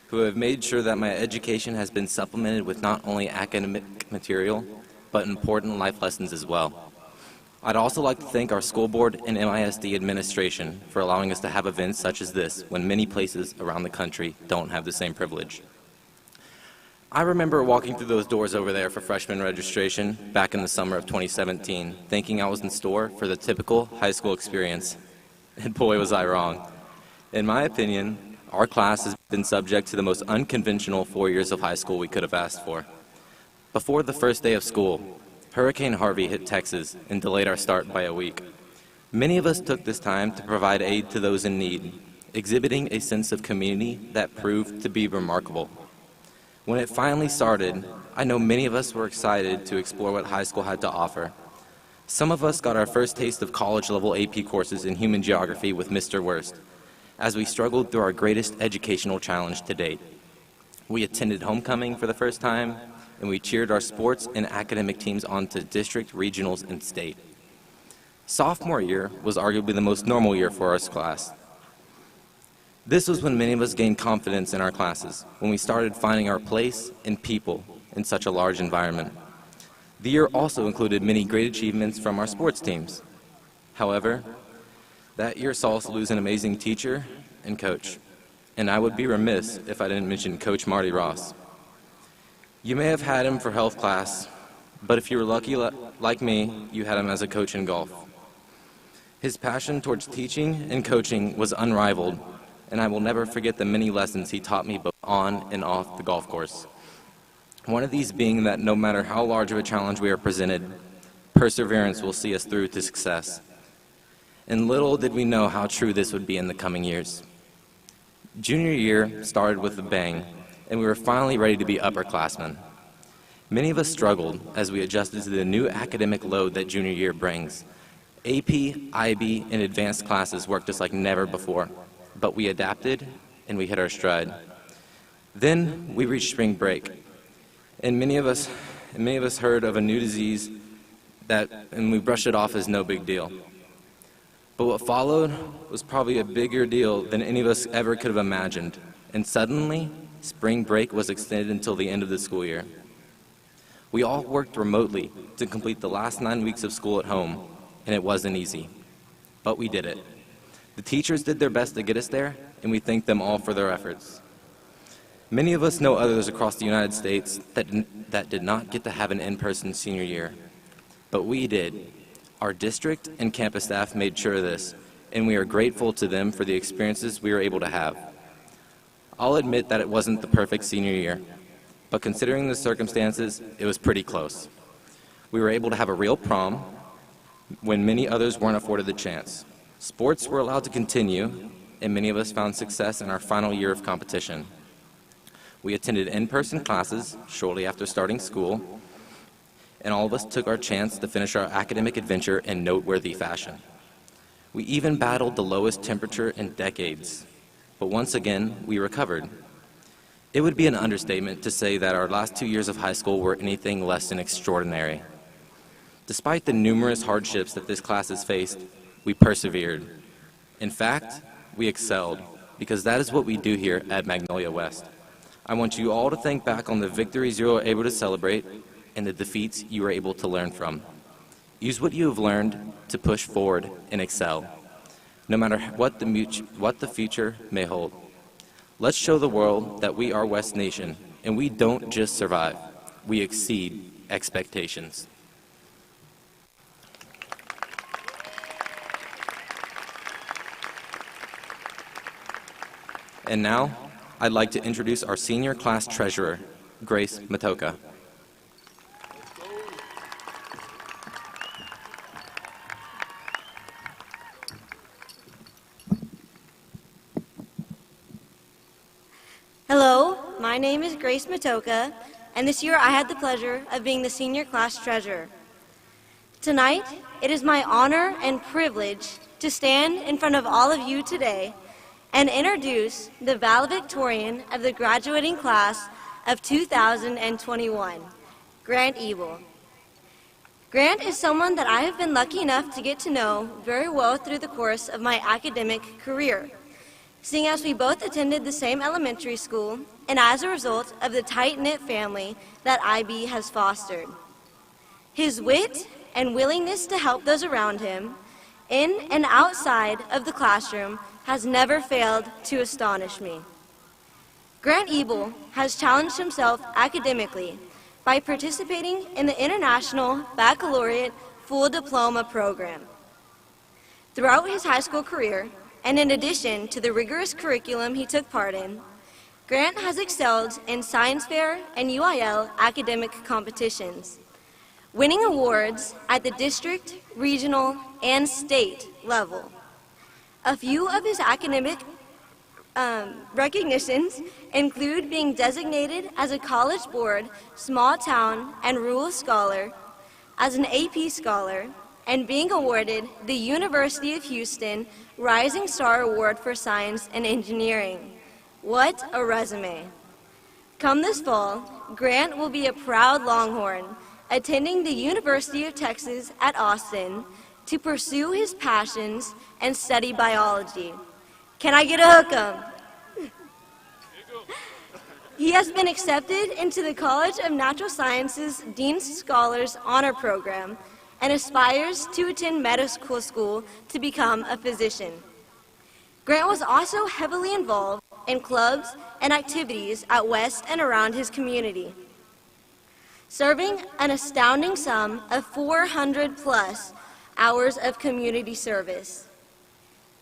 S12: who have made sure that my education has been supplemented with not only academic material, but important life lessons as well. I'd also like to thank our school board and ISD administration for allowing us to have events such as this when many places around the country don't have the same privilege. I remember walking through those doors over there for freshman registration back in the summer of 2017, thinking I was in store for the typical high school experience. And boy, was I wrong. In my opinion, our class has been subject to the most unconventional 4 years of high school we could have asked for. Before the first day of school, Hurricane Harvey hit Texas and delayed our start by a week. Many of us took this time to provide aid to those in need, exhibiting a sense of community that proved to be remarkable. When it finally started, I know many of us were excited to explore what high school had to offer. Some of us got our first taste of college-level AP courses in human geography with Mr. Worst, as we struggled through our greatest educational challenge to date. We attended homecoming for the first time, and we cheered our sports and academic teams on to district, regionals, and state. Sophomore year was arguably the most normal year for our class. This was when many of us gained confidence in our classes, when we started finding our place and people in such a large environment. The year also included many great achievements from our sports teams. However, that year saw us lose an amazing teacher and coach, and I would be remiss if I didn't mention Coach Marty Ross. You may have had him for health class, but if you were lucky like me, you had him as a coach in golf. His passion towards teaching and coaching was unrivaled, and I will never forget the many lessons he taught me both on and off the golf course. One of these being that no matter how large of a challenge we are presented, perseverance will see us through to success. And little did we know how true this would be in the coming years. Junior year started with a bang, and we were finally ready to be upperclassmen. Many of us struggled as we adjusted to the new academic load that junior year brings. AP, IB, and advanced classes worked us like never before, but we adapted and we hit our stride. Then we reached spring break, and many of us heard of a new disease and we brushed it off as no big deal. But what followed was probably a bigger deal than any of us ever could have imagined, and suddenly, spring break was extended until the end of the school year. We all worked remotely to complete the last 9 weeks of school at home, and it wasn't easy, but we did it. The teachers did their best to get us there, and we thank them all for their efforts. Many of us know others across the United States that did not get to have an in-person senior year, but we did. Our district and campus staff made sure of this, and we are grateful to them for the experiences we were able to have. I'll admit that it wasn't the perfect senior year, but considering the circumstances, it was pretty close. We were able to have a real prom when many others weren't afforded the chance. Sports were allowed to continue, and many of us found success in our final year of competition. We attended in-person classes shortly after starting school, and all of us took our chance to finish our academic adventure in noteworthy fashion. We even battled the lowest temperature in decades, but once again, we recovered. It would be an understatement to say that our last 2 years of high school were anything less than extraordinary. Despite the numerous hardships that this class has faced, we persevered. In fact, we excelled, because that is what we do here at Magnolia West. I want you all to think back on the victories you were able to celebrate and the defeats you were able to learn from. Use what you have learned to push forward and excel, no matter what the future may hold. Let's show the world that we are West Nation, and we don't just survive, we exceed expectations. And now, I'd like to introduce our senior class treasurer, Grace Matoka.
S13: Hello, my name is Grace Matoka, and this year I had the pleasure of being the senior class treasurer. Tonight, it is my honor and privilege to stand in front of all of you today and introduce the valedictorian of the graduating class of 2021, Grant Ebel. Grant is someone that I have been lucky enough to get to know very well through the course of my academic career, seeing as we both attended the same elementary school and as a result of the tight-knit family that IB has fostered. His wit and willingness to help those around him, in and outside of the classroom, has never failed to astonish me. Grant Ebel has challenged himself academically by participating in the International Baccalaureate Full Diploma Program. Throughout his high school career, and in addition to the rigorous curriculum he took part in, Grant has excelled in science fair and UIL academic competitions, winning awards at the district, regional, and state level. A few of his academic recognitions include being designated as a College Board Small Town and Rural Scholar, as an AP Scholar, and being awarded the University of Houston Rising Star Award for Science and Engineering. What a resume. Come this fall, Grant will be a proud Longhorn, attending the University of Texas at Austin to pursue his passions and study biology. Can I get a hook 'em? He has been accepted into the College of Natural Sciences Dean's Scholars Honor Program and aspires to attend medical school to become a physician. Grant was also heavily involved in clubs and activities at West and around his community, serving an astounding sum of 400+ hours of community service.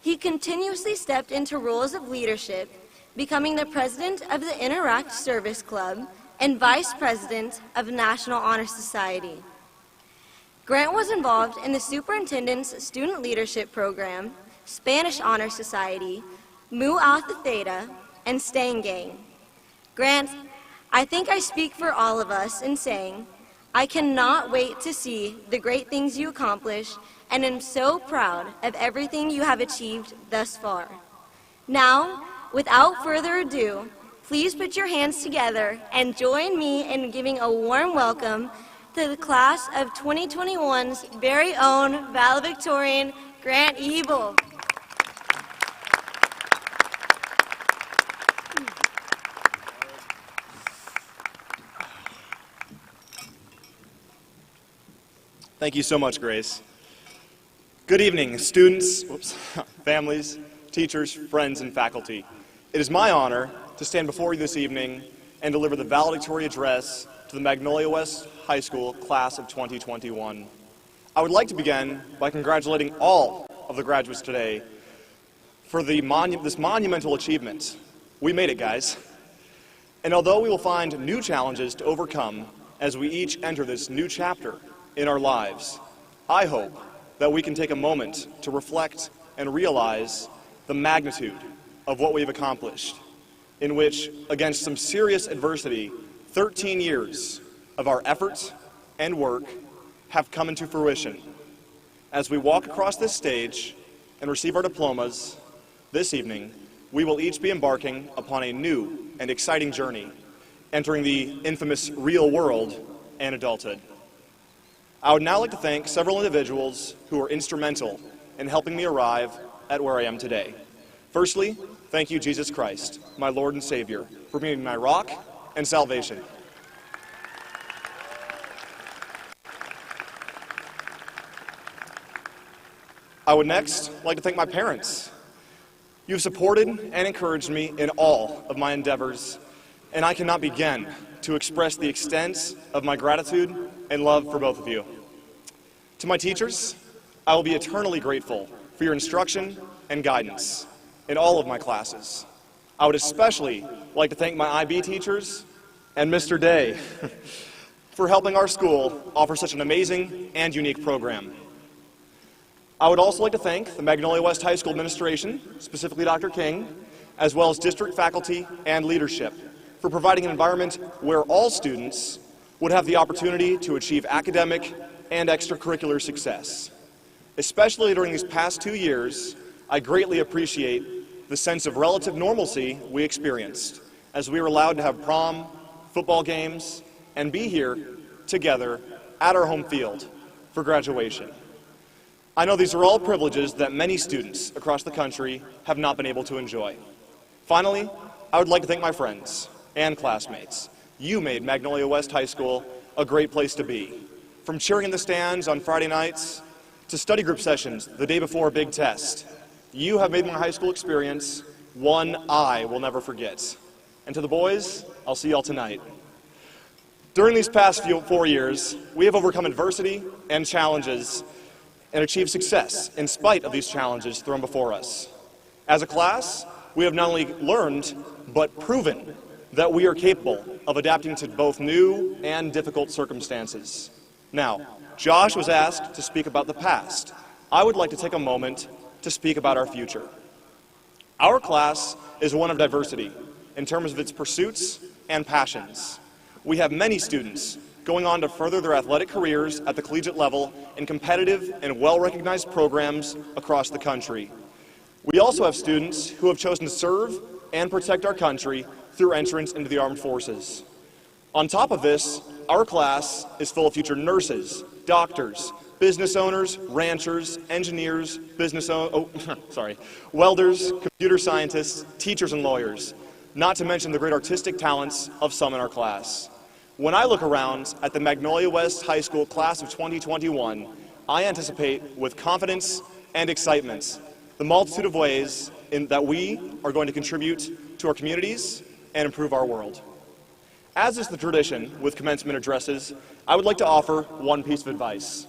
S13: He continuously stepped into roles of leadership, becoming the president of the Interact Service Club and vice president of the National Honor Society. Grant was involved in the Superintendent's Student Leadership Program, Spanish Honor Society, Mu Alpha Theta, and Staying Gang. Grant, I think I speak for all of us in saying, I cannot wait to see the great things you accomplish, and am so proud of everything you have achieved thus far. Now, without further ado, please put your hands together and join me in giving a warm welcome to the class of 2021's very own valedictorian, Grant Ebel.
S5: Thank you so much, Grace. Good evening, students, families, teachers, friends, and faculty. It is my honor to stand before you this evening and deliver the valedictory address to the Magnolia West High School class of 2021. I would like to begin by congratulating all of the graduates today for this monumental achievement. We made it, guys. And although we will find new challenges to overcome as we each enter this new chapter in our lives, I hope that we can take a moment to reflect and realize the magnitude of what we've accomplished, in which, against some serious adversity, 13 years of our effort and work have come into fruition. As we walk across this stage and receive our diplomas this evening, we will each be embarking upon a new and exciting journey, entering the infamous real world and adulthood. I would now like to thank several individuals who were instrumental in helping me arrive at where I am today. Firstly, thank you, Jesus Christ, my Lord and Savior, for being my rock and salvation. I would next like to thank my parents. You've supported and encouraged me in all of my endeavors, and I cannot begin to express the extent of my gratitude and love for both of you. To my teachers, I will be eternally grateful for your instruction and guidance in all of my classes. I would especially like to thank my IB teachers and Mr. Day for helping our school offer such an amazing and unique program. I would also like to thank the Magnolia West High School administration, specifically Dr. King, as well as district faculty and leadership for providing an environment where all students would have the opportunity to achieve academic and extracurricular success. Especially during these past 2 years, I greatly appreciate the sense of relative normalcy we experienced as we were allowed to have prom, football games, and be here together at our home field for graduation. I know these are all privileges that many students across the country have not been able to enjoy. Finally, I would like to thank my friends and classmates. You made Magnolia West High School a great place to be. From cheering in the stands on Friday nights to study group sessions the day before a big test, you have made my high school experience one I will never forget. And to the boys, I'll see y'all tonight. During these past 4 years, we have overcome adversity and challenges and achieved success in spite of these challenges thrown before us. As a class, we have not only learned, but proven that we are capable of adapting to both new and difficult circumstances. Now, Josh was asked to speak about the past. I would like to take a moment to speak about our future. Our class is one of diversity in terms of its pursuits and passions. We have many students going on to further their athletic careers at the collegiate level in competitive and well-recognized programs across the country. We also have students who have chosen to serve and protect our country through entrance into the armed forces. On top of this, our class is full of future nurses, doctors, business owners, ranchers, engineers, welders, computer scientists, teachers, and lawyers, not to mention the great artistic talents of some in our class. When I look around at the Magnolia West High School class of 2021, I anticipate with confidence and excitement the multitude of ways that we are going to contribute to our communities and improve our world. As is the tradition with commencement addresses, I would like to offer one piece of advice.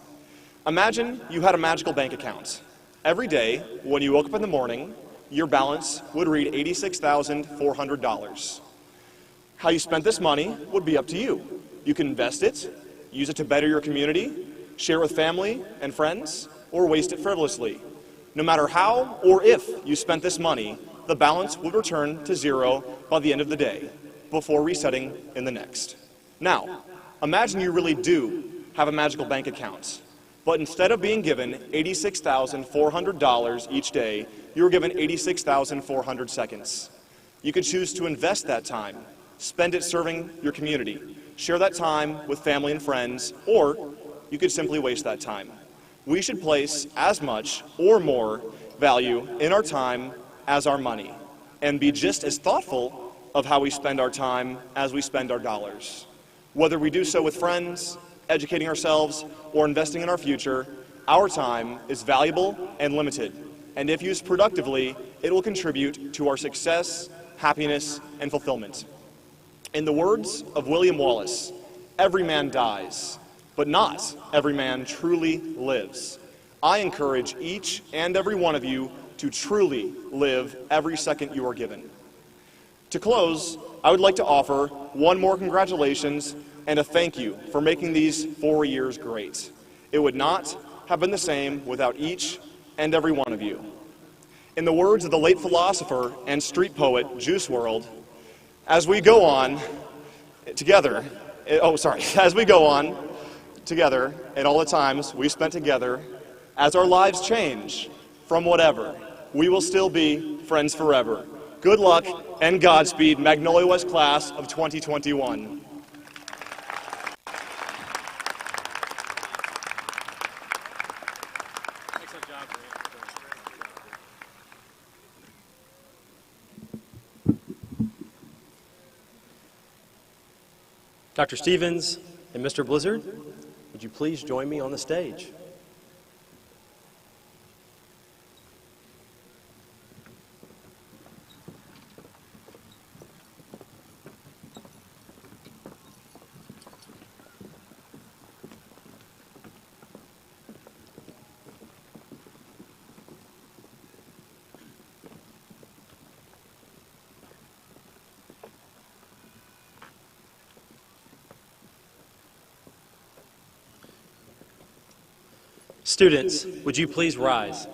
S5: Imagine you had a magical bank account. Every day, when you woke up in the morning, your balance would read $86,400. How you spent this money would be up to you. You can invest it, use it to better your community, share with family and friends, or waste it frivolously. No matter how or if you spent this money, the balance would return to zero by the end of the day, before resetting in the next. Now, imagine you really do have a magical bank account, but instead of being given $86,400 each day, you were given 86,400 seconds. You could choose to invest that time, spend it serving your community, share that time with family and friends, or you could simply waste that time. We should place as much or more value in our time as our money, and be just as thoughtful of how we spend our time as we spend our dollars. Whether we do so with friends, educating ourselves, or investing in our future, our time is valuable and limited, and if used productively, it will contribute to our success, happiness, and fulfillment. In the words of William Wallace, every man dies, but not every man truly lives. I encourage each and every one of you to truly live every second you are given. To close, I would like to offer one more congratulations and a thank you for making these 4 years great. It would not have been the same without each and every one of you. In the words of the late philosopher and street poet Juice WRLD, as we go on together and all the times we spent together, as our lives change from whatever, we will still be friends forever. Good luck and Godspeed, Magnolia West class of 2021.
S3: Dr. Stevens and Mr. Blizzard, would you please join me on the stage? Students, would you please rise?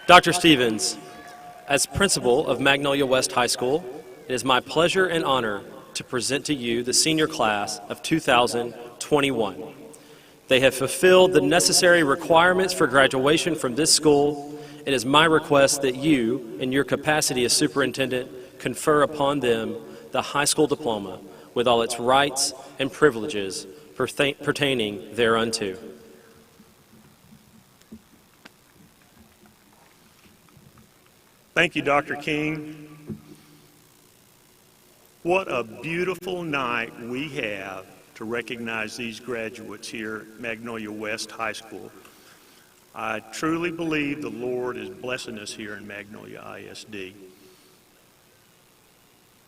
S3: Dr. Stevens, as principal of Magnolia West High School, it is my pleasure and honor to present to you the senior class of 2021. They have fulfilled the necessary requirements for graduation from this school. It is my request that you, in your capacity as superintendent, confer upon them the high school diploma with all its rights and privileges pertaining thereunto.
S14: Thank you, Dr. King. What a beautiful night we have to recognize these graduates here at Magnolia West High School. I truly believe the Lord is blessing us here in Magnolia ISD.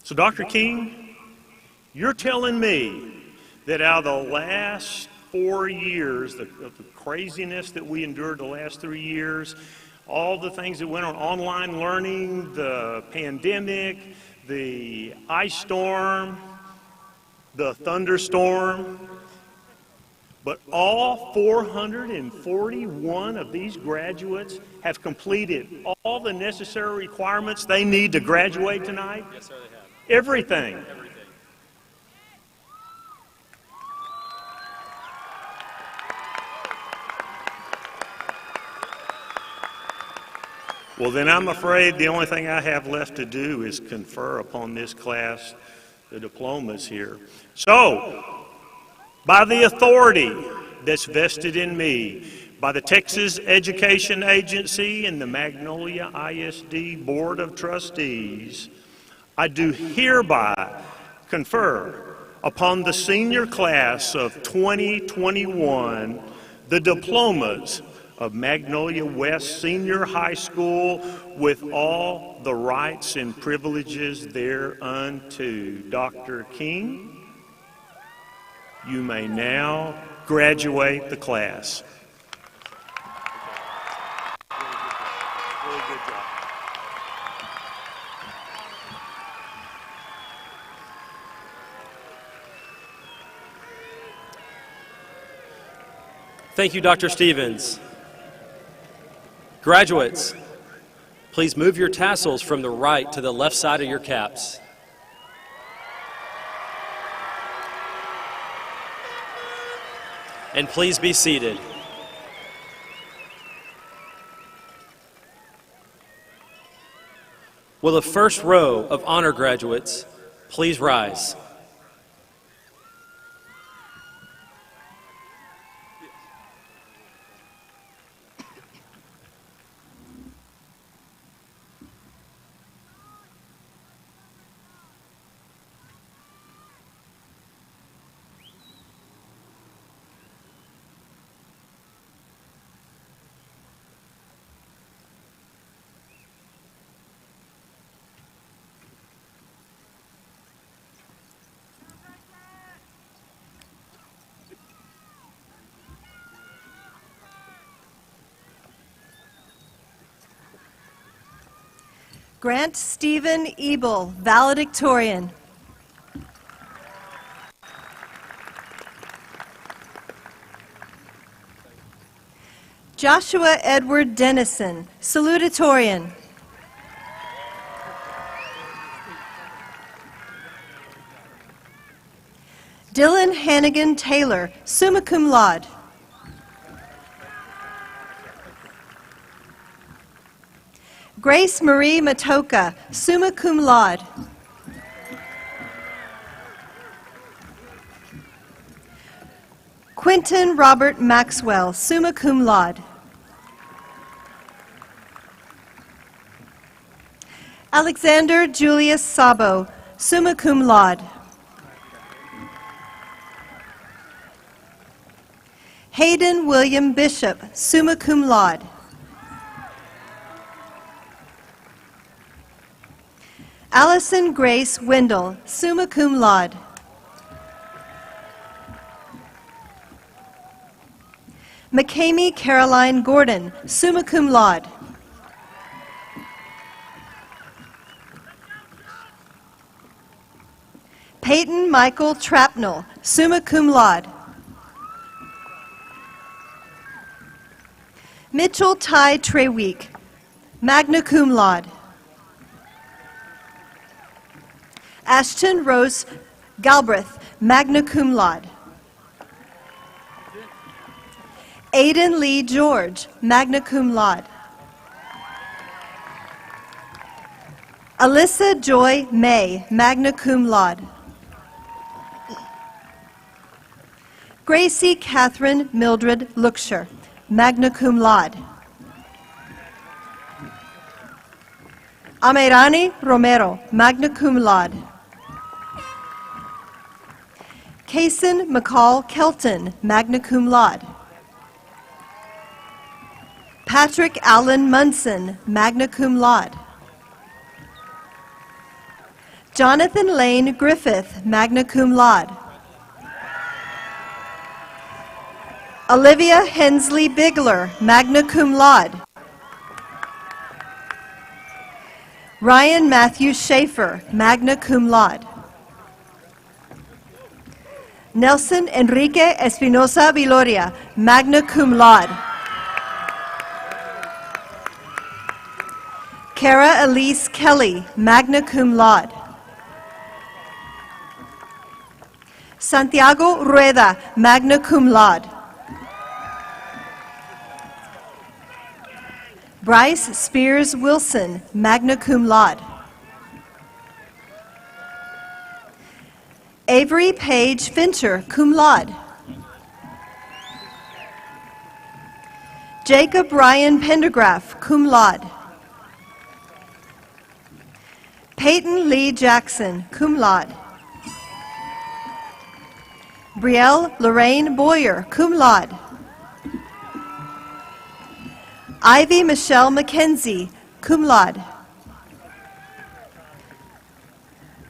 S14: So, Dr. King, you're telling me that out of the last 4 years, of the craziness that we endured the last 3 years, all the things that went on, online learning, the pandemic, the ice storm, the thunderstorm, but all 441 of these graduates have completed all the necessary requirements they need to graduate tonight?
S3: Yes, sir, they have.
S14: Everything. Well, then I'm afraid the only thing I have left to do is confer upon this class the diplomas here. So, by the authority that's vested in me, by the Texas Education Agency and the Magnolia ISD Board of Trustees, I do hereby confer upon the senior class of 2021 the diplomas of Magnolia West Senior High School with all the rights and privileges thereunto. Dr. King, you may now graduate the class. Really good job.
S3: Thank you, Dr. Stevens. Graduates, please move your tassels from the right to the left side of your caps. And please be seated. Will the first row of honor graduates please rise?
S2: Grant Stephen Ebel, valedictorian. Joshua Edward Dennison, salutatorian. Dylan Hannigan Taylor, summa cum laude. Grace Marie Matoka, summa cum laude. Quentin Robert Maxwell, summa cum laude. Alexander Julius Sabo, summa cum laude. Hayden William Bishop, summa cum laude. Allison Grace Wendell, summa cum laude. McCamey Caroline Gordon, summa cum laude. Peyton Michael Trapnell, summa cum laude. Mitchell Ty Treweek, magna cum laude. Ashton Rose Galbraith, magna cum laude. Aiden Lee George, magna cum laude. Alyssa Joy May, magna cum laude. Gracie Catherine Mildred Lookshire, magna cum laude. Amirani Romero, magna cum laude. Kaysen McCall Kelton, magna cum laude. Patrick Allen Munson, magna cum laude. Jonathan Lane Griffith, magna cum laude. Olivia Hensley Bigler, magna cum laude. Ryan Matthew Schaefer, magna cum laude. Nelson Enrique Espinosa Viloria, magna cum laude. Cara Elise Kelly, magna cum laude. Santiago Rueda, magna cum laude. Bryce Spears Wilson, magna cum laude. Avery Page Fincher, cum laude. Jacob Ryan Pendergraph, cum laude. Peyton Lee Jackson, cum laude. Brielle Lorraine Boyer, cum laude. Ivy Michelle McKenzie, cum laude.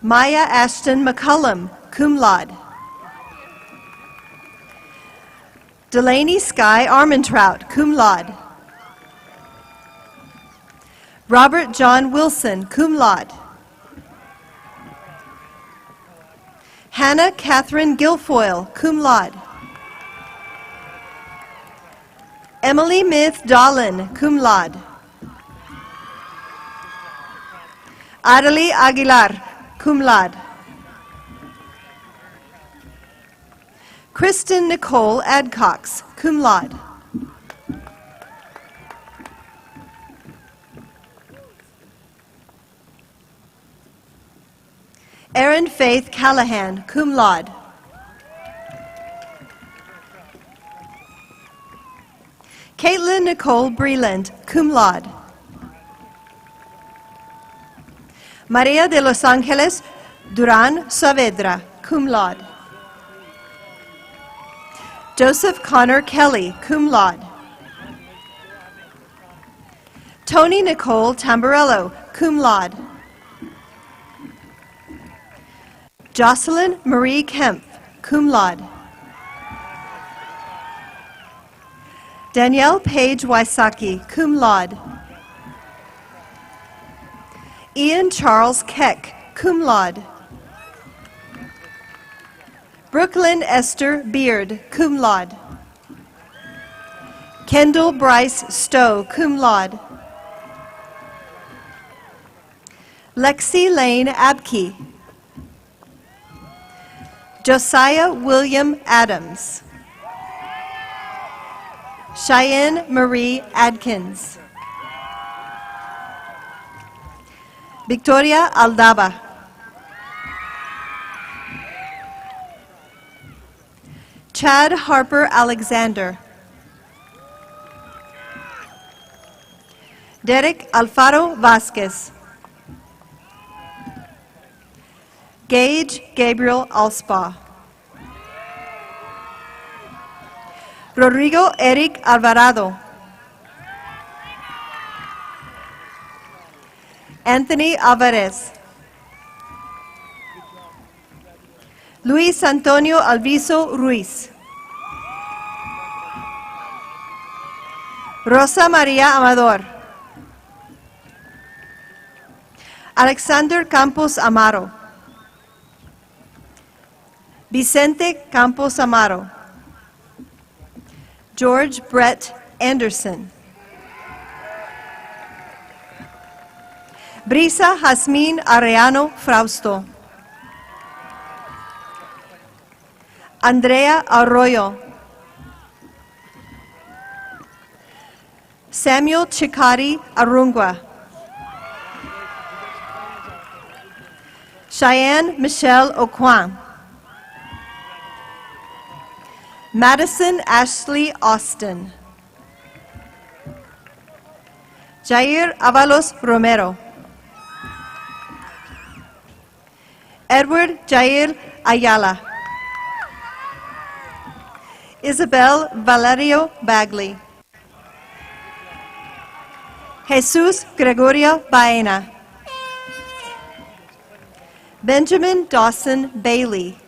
S2: Maya Ashton McCullum, cum laude. Delaney Sky Armentrout, cum laude. Robert John Wilson, cum laude. Hannah Catherine Guilfoyle, cum laude. Emily Myth Dolan, cum laude. Adeli Aguilar, cum laude. Kristen Nicole Adcox, cum laude. Erin Faith Callahan, cum laude. Caitlin Nicole Breland, cum laude. Maria de Los Angeles Duran Saavedra, cum laude. Joseph Connor Kelly, cum laude. Tony Nicole Tamburello, cum laude. Jocelyn Marie Kempf, cum laude. Danielle Page Wysocki, cum laude. Ian Charles Keck, cum laude. Brooklyn Esther Beard, cum laude. Kendall Bryce Stowe, cum laude. Lexi Lane Abke. Josiah William Adams. Cheyenne Marie Adkins. Victoria Aldaba. Chad Harper Alexander. Derek Alfaro Vasquez. Gage Gabriel Alspa. Rodrigo Eric Alvarado. Anthony Alvarez. Luis Antonio Alviso Ruiz. Rosa María Amador. Alexander Campos Amaro. Vicente Campos Amaro. George Brett Anderson. Brisa Jasmine Arellano Frausto. Andrea Arroyo. Samuel Chikati Arungwa. Cheyenne Michelle Oquan. Madison Ashley Austin. Jair Avalos Romero. Edward Jair Ayala. Isabel Valerio Bagley. Jesus Gregorio Baena. Benjamin Dawson Bailey.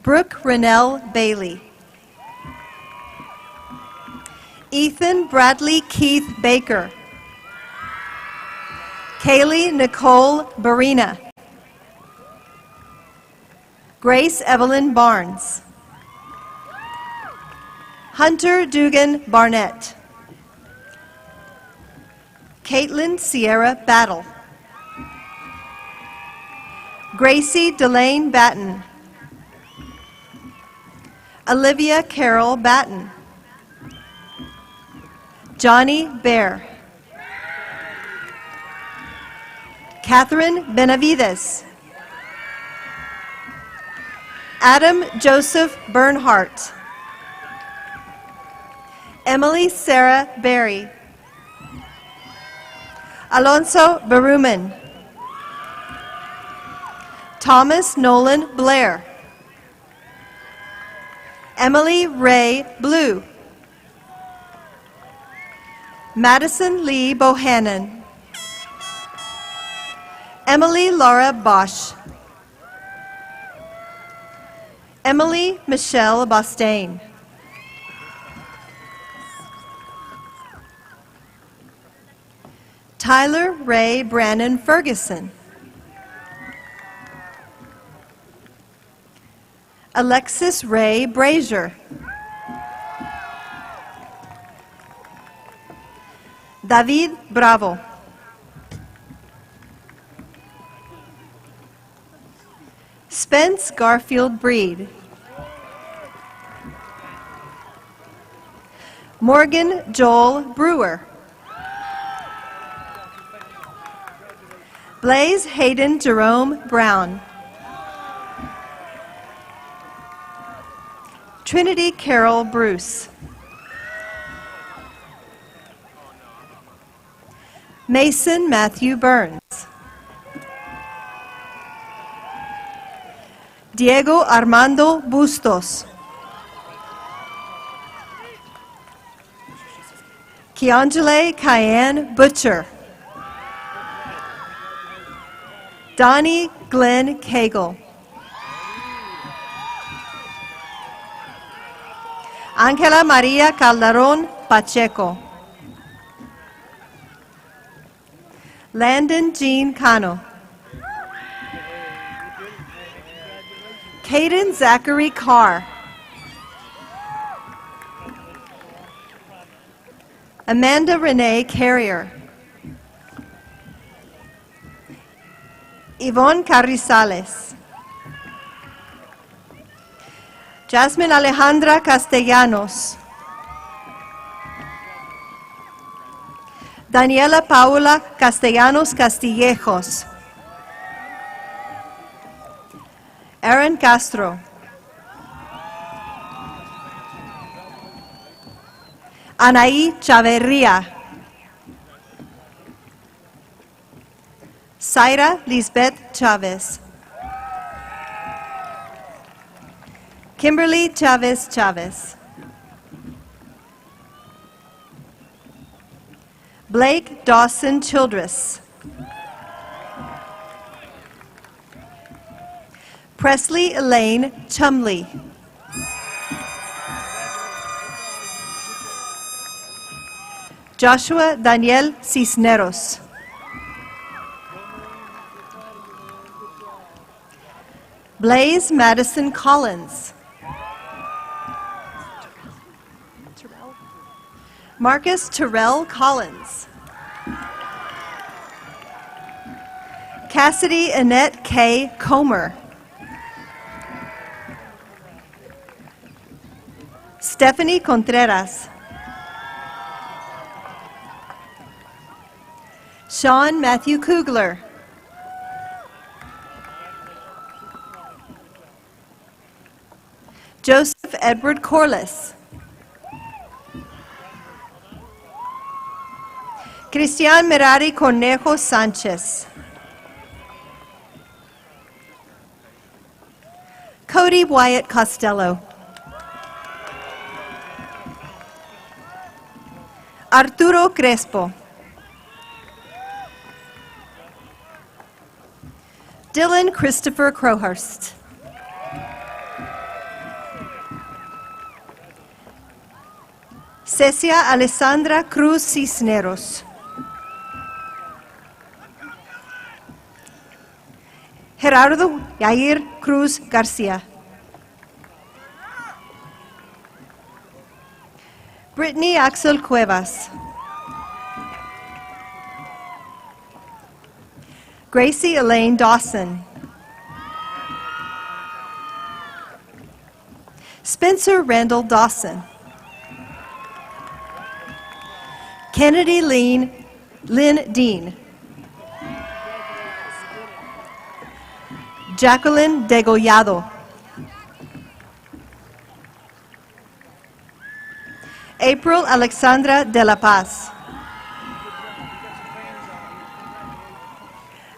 S2: Brooke Rennell Bailey. Ethan Bradley Keith Baker. Kaylee Nicole Barina. Grace Evelyn Barnes. Hunter Dugan Barnett. Caitlin Sierra Battle. Gracie Delane Batten. Olivia Carol Batten. Johnny Bear. Catherine Benavides. Adam Joseph Bernhardt. Emily Sarah Berry. Alonso Berumen. Thomas Nolan Blair. Emily Ray Blue. Madison Lee Bohannon. Emily Laura Bosch. Emily Michelle Bostain. Tyler Ray Brannon Ferguson. Alexis Ray Brazier. David Bravo. Spence Garfield Breed. Morgan Joel Brewer. Blaze Hayden Jerome Brown. Trinity Carol Bruce. Mason Matthew Burns. Diego Armando Bustos. Keangele Cayenne Butcher. Donnie Glenn Cagle. Ángela María Calderón Pacheco. Landon Jean Cano. Caden Zachary Carr. Amanda Renee Carrier. Yvonne Carrizales. Jasmine Alejandra Castellanos. Daniela Paula Castellanos Castillejos. Aaron Castro. Anaí Chaverría. Zaira Lisbeth Chavez. Kimberly Chavez Chavez. Blake Dawson Childress. Presley Elaine Chumley. Joshua Daniel Cisneros. Blaze Madison Collins. Marcus Terrell Collins. Cassidy Annette K. Comer. Stephanie Contreras. Sean Matthew Kugler. Joseph Edward Corliss. Cristian Merari Cornejo Sanchez. Cody Wyatt Costello. Arturo Crespo. Dylan Christopher Crowhurst. Cecia Alessandra Cruz Cisneros. Gerardo Yair Cruz Garcia. Brittany Axel Cuevas. Gracie Elaine Dawson. Spencer Randall Dawson. Kennedy Lynn Dean. Jacqueline Degollado. April Alexandra de la Paz.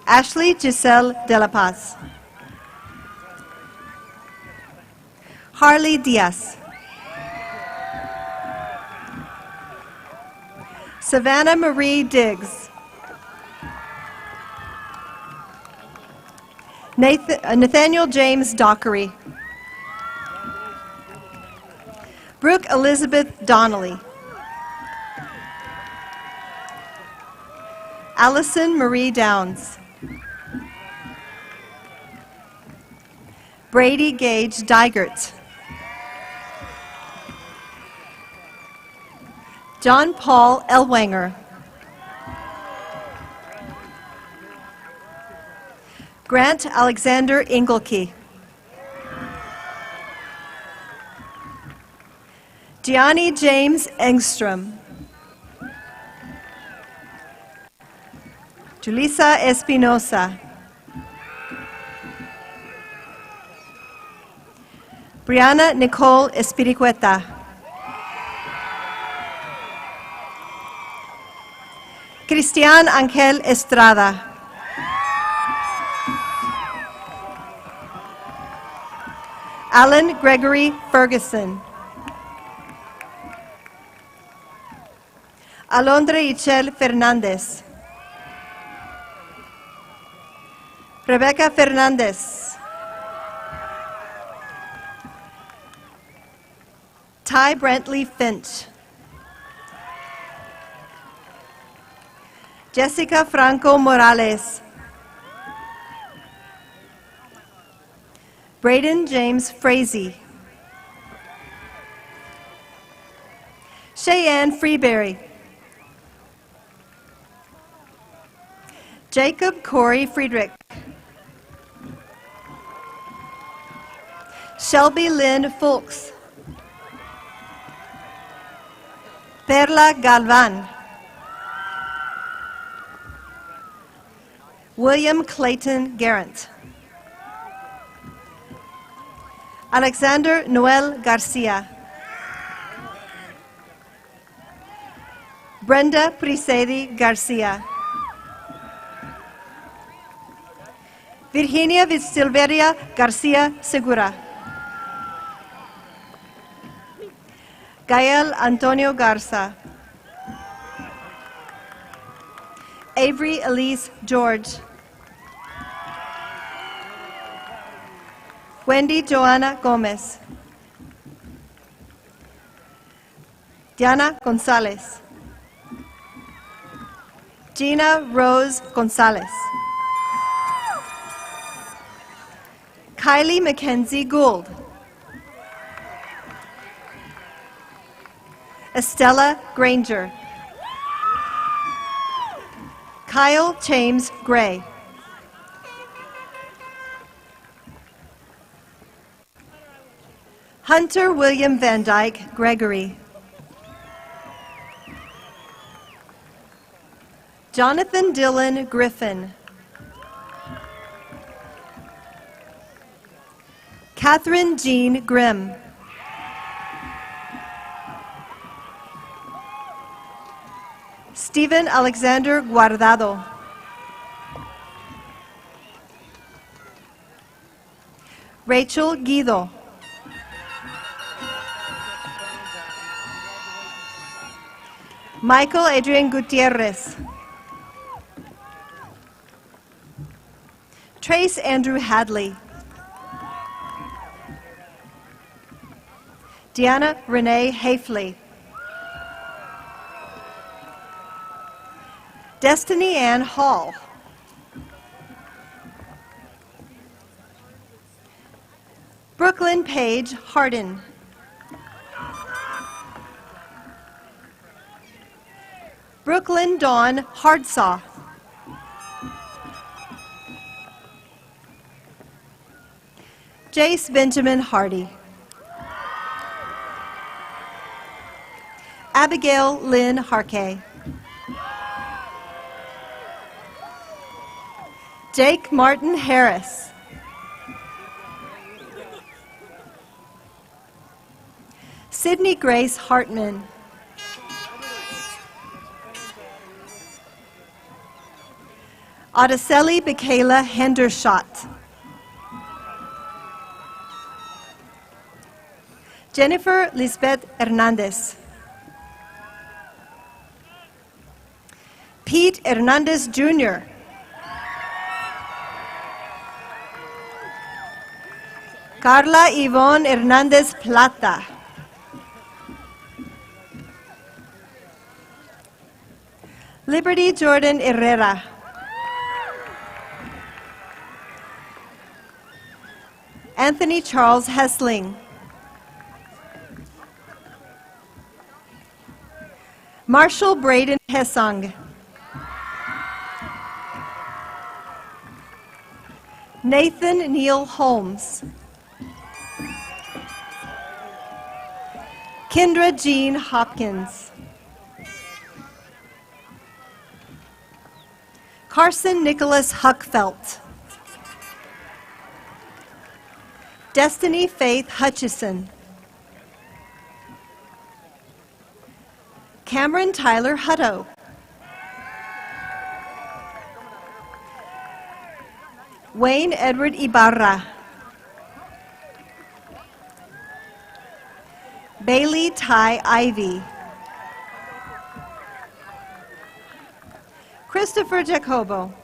S2: Ashley Giselle de la Paz. Harley Diaz. Savannah Marie Diggs. Nathaniel James Dockery. Brooke Elizabeth Donnelly. Allison Marie Downs. Brady Gage Digert. John Paul Elwanger. Grant Alexander Ingelke. Gianni James Engstrom. Julissa Espinosa. Brianna Nicole Espiricueta. Cristian Angel Estrada. Alan Gregory Ferguson. Alondra Ichel Fernandez. Rebecca Fernandez. Ty Brentley Finch. Jessica Franco Morales. Braden James Frazee. Cheyenne Freeberry. Jacob Corey Friedrich. Shelby Lynn Fulks. Perla Galvan. William Clayton Garrett. Alexander Noel Garcia. Brenda Prisedi Garcia. Virginia Silveria Garcia Segura. Gael Antonio Garza. Avery Elise George. Wendy Joanna Gomez. Diana Gonzalez. Gina Rose Gonzalez. Kylie Mackenzie Gould. Estella Granger. Kyle James Gray. Hunter William Van Dyke Gregory. Jonathan Dillon Griffin. Catherine Jean Grimm. Stephen Alexander Guardado. Rachel Guido. Michael Adrian Gutierrez. Trace Andrew Hadley. Deanna Renee Hafley. Destiny Ann Hall. Brooklyn Paige Hardin. Brooklyn Dawn Hardsaw. Jace Benjamin Hardy. Abigail Lynn Harkey. Jake Martin Harris. Sydney Grace Hartman. Odiseli Michaela Hendershot. Jennifer Lisbeth Hernandez. Pete Hernandez Jr. Carla Yvonne Hernandez Plata. Liberty Jordan Herrera. Anthony Charles Hessling. Marshall Braden Hessong. Nathan Neal Holmes. Kendra Jean Hopkins. Carson Nicholas Huckfelt. Destiny Faith Hutchison. Cameron Tyler Hutto. Wayne Edward Ibarra. Bailey Ty Ivy. Christopher Jacobo.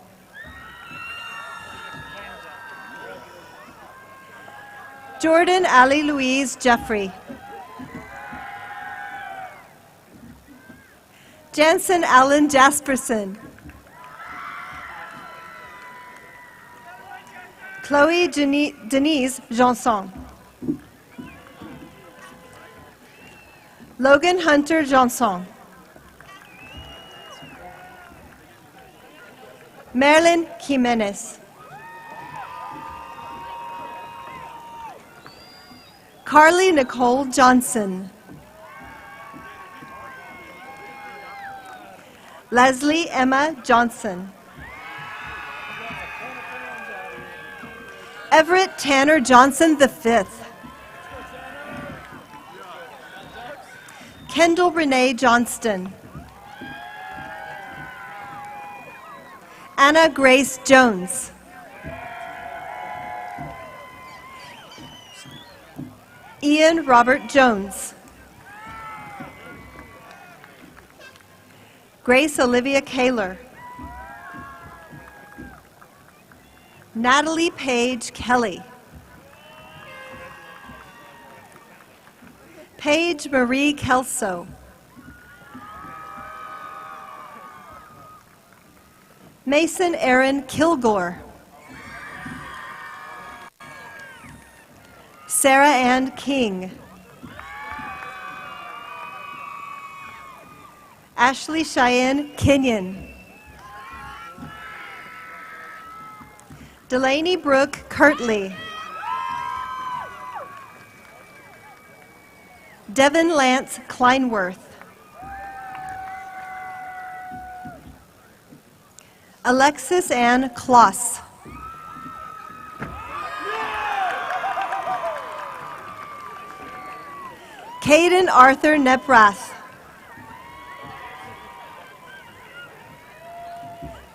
S2: Jordan Ali Louise Jeffrey. Jansen Allen Jasperson. Chloe Denise Janson. Logan Hunter Janson. Marilyn Jimenez. Carly Nicole Johnson. Leslie Emma Johnson. Everett Tanner Johnson V. Kendall Renee Johnston. Anna Grace Jones. Ian Robert Jones. Grace Olivia Kaler. Natalie Paige Kelly. Paige Marie Kelso. Mason Aaron Kilgore. Sarah Ann King. Ashley Cheyenne Kenyon. Delaney Brooke Kirtley. Devin Lance Kleinworth. Alexis Ann Kloss. Caden Arthur Nebrath.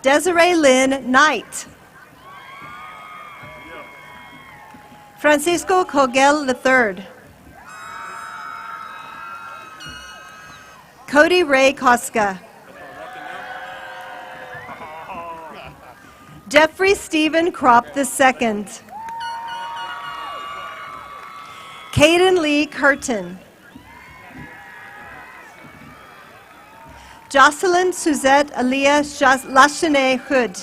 S2: Desiree Lynn Knight. Francisco Cogel III. Cody Ray Koska. Jeffrey Stephen Kropp II. Caden Lee Curtin. Jocelyn Suzette Aliyah Lachene Hood.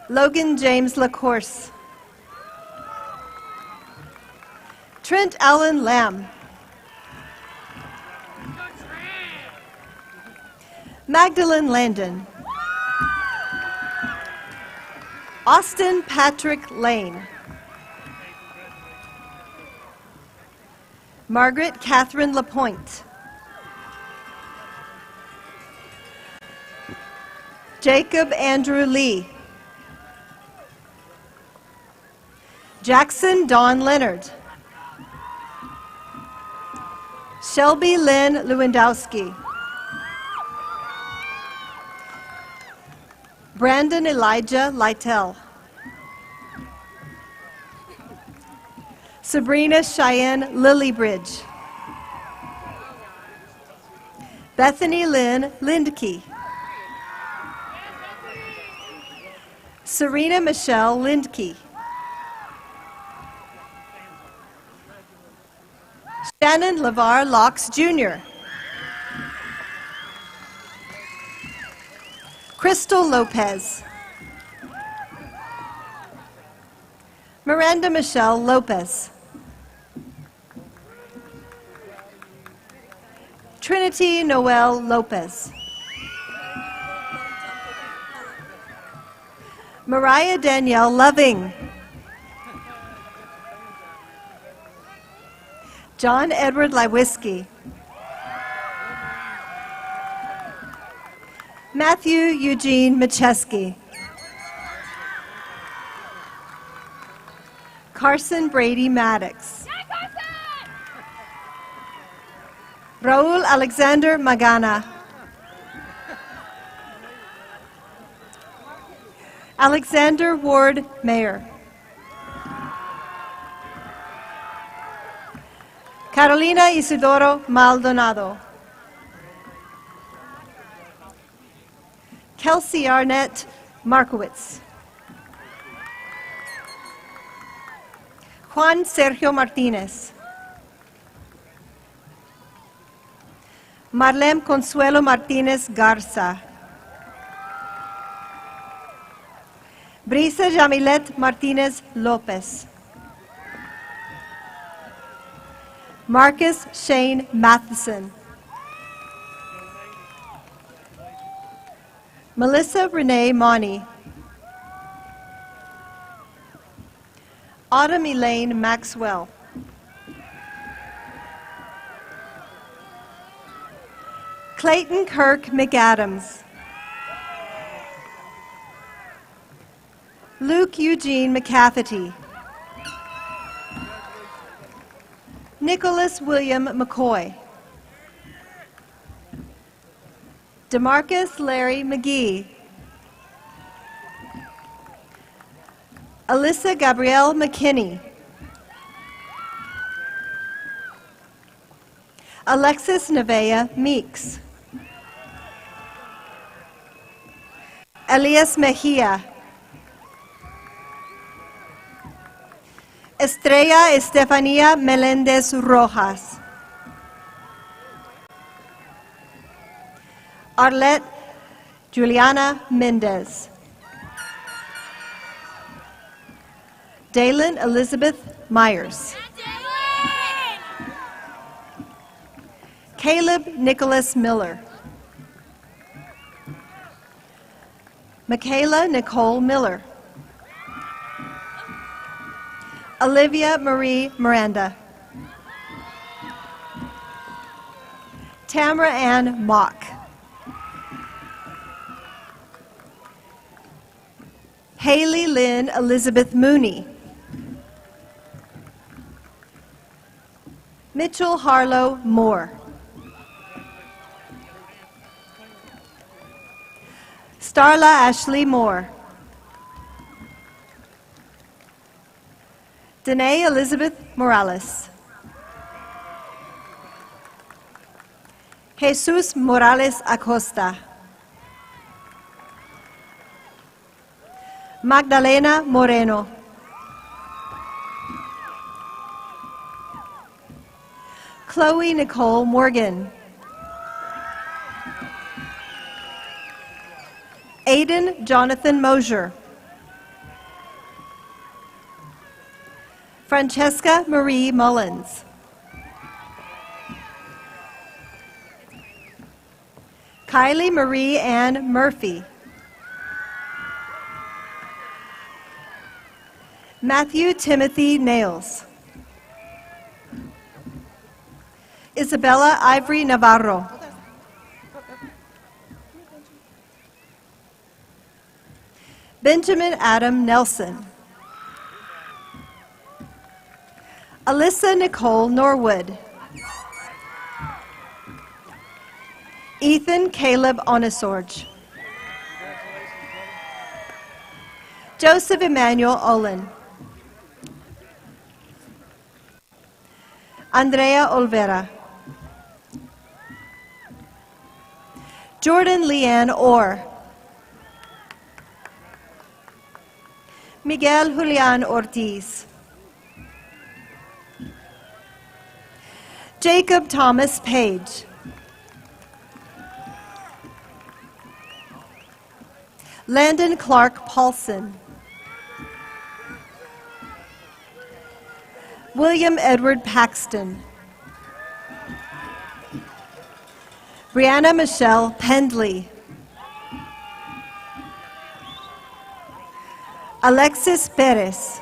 S2: Logan James LaCourse. Trent Allen Lamb. Magdalene Landon. Austin Patrick Lane. Margaret Catherine Lapointe. Jacob Andrew Lee. Jackson Don Leonard. Shelby Lynn Lewandowski. Brandon Elijah Lytell. Sabrina Cheyenne Lilybridge. Bethany Lynn Lindkey. Serena Michelle Lindkey. Shannon LeVar Locks Jr. Crystal Lopez. Miranda Michelle Lopez. Trinity Noel Lopez. Mariah Danielle Loving. John Edward Lywiski. Matthew Eugene Macheski. Carson Brady Maddox. Raul Alexander Magana. Alexander Ward Mayer. Carolina Isidoro Maldonado. Kelsey Arnett Markowitz. Juan Sergio Martinez. Marlene Consuelo Martinez Garza. Brisa Jamilet Martinez Lopez. Marcus Shane Matheson. Melissa Renee Money. Autumn Elaine Maxwell. Clayton Kirk McAdams. Luke Eugene McCafferty. Nicholas William McCoy. DeMarcus Larry McGee. Alyssa Gabrielle McKinney. Alexis Nevaeh Meeks. Elias Mejia. Estrella Estefanía Melendez Rojas. Arlette Juliana Mendez. Daylin Elizabeth Myers. Caleb Nicholas Miller. Michaela Nicole Miller. Olivia Marie Miranda. Tamara Ann Mock. Haley Lynn Elizabeth Mooney. Mitchell Harlow Moore. Starla Ashley Moore. Danae Elizabeth Morales. Jesus Morales Acosta. Magdalena Moreno. Chloe Nicole Morgan. Aiden Jonathan Mosier. Francesca Marie Mullins. Kylie Marie Ann Murphy. Matthew Timothy Nails. Isabella Ivory Navarro. Benjamin Adam Nelson. Alyssa Nicole Norwood. Ethan Caleb Onesorge. Joseph Emmanuel Olin. Andrea Olvera. Jordan Leanne Orr. Miguel Julian Ortiz. Jacob Thomas Page. Landon Clark Paulson. William Edward Paxton. Brianna Michelle Pendley. Alexis Perez.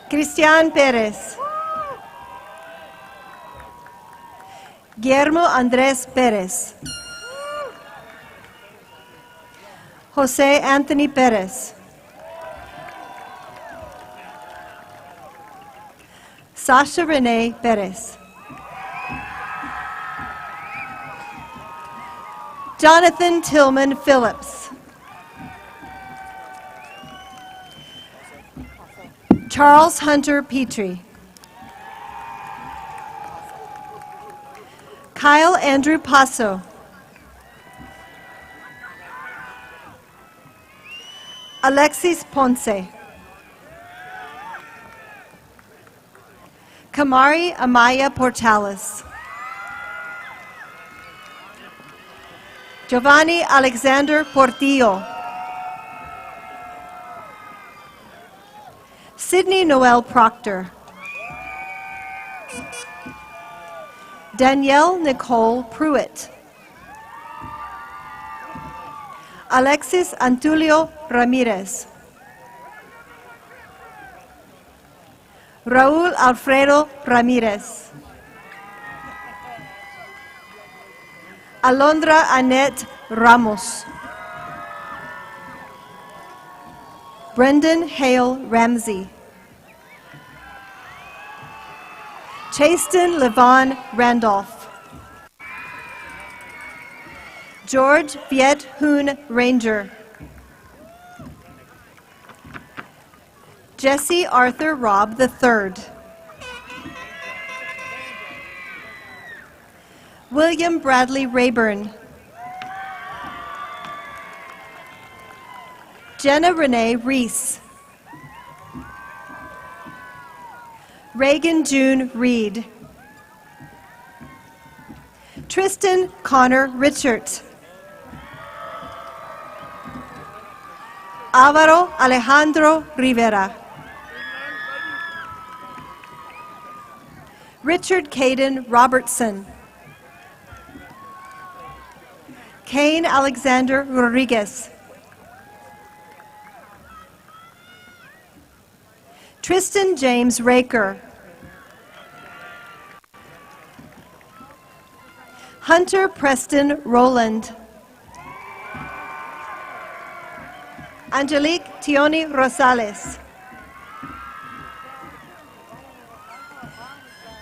S2: Cristian Perez. Guillermo Andrés Perez. Jose Anthony Perez. Sasha Renee Perez. Jonathan Tillman Phillips. Charles Hunter Petrie. Kyle Andrew Paso. Alexis Ponce. Kamari Amaya Portales. Giovanni Alexander Portillo. Sydney Noel Proctor. Danielle Nicole Pruitt. Alexis Antulio Ramirez. Raúl Alfredo Ramirez. Alondra Annette Ramos. Brendan Hale Ramsey. Chasten Levon Randolph. George Viet Hoon Ranger. Jesse Arthur Robb III. William Bradley Rayburn. Jenna Renee Reese. Reagan June Reed. Tristan Connor Richard. Álvaro Alejandro Rivera. Richard Caden Robertson. Kane Alexander Rodriguez. Tristan James Raker. Hunter Preston Rowland. Angelique Tioni Rosales.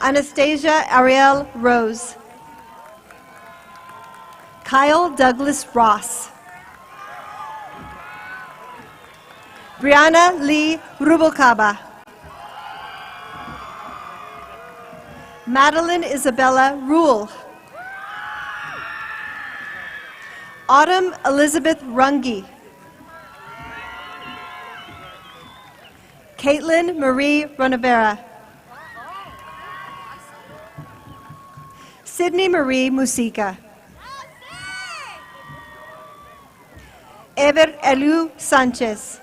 S2: Anastasia Ariel Rose. Kyle Douglas Ross. Brianna Lee Rubalcaba. Madeline Isabella Rule. Autumn Elizabeth Runge. Caitlin Marie Ronavera. Sydney Marie Musica. Ever Elu Sanchez.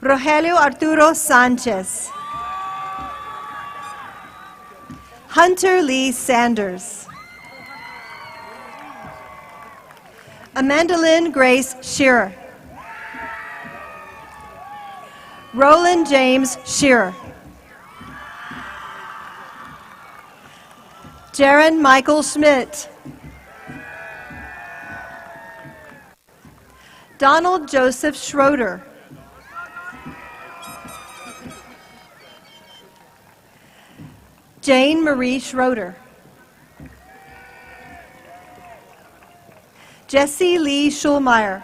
S2: Rogelio Arturo Sanchez. Hunter Lee Sanders. Amandalyn Grace Shearer. Roland James Shearer. Jaron Michael Schmidt. Donald Joseph Schroeder. Jane Marie Schroeder. Jesse Lee Schulmeyer.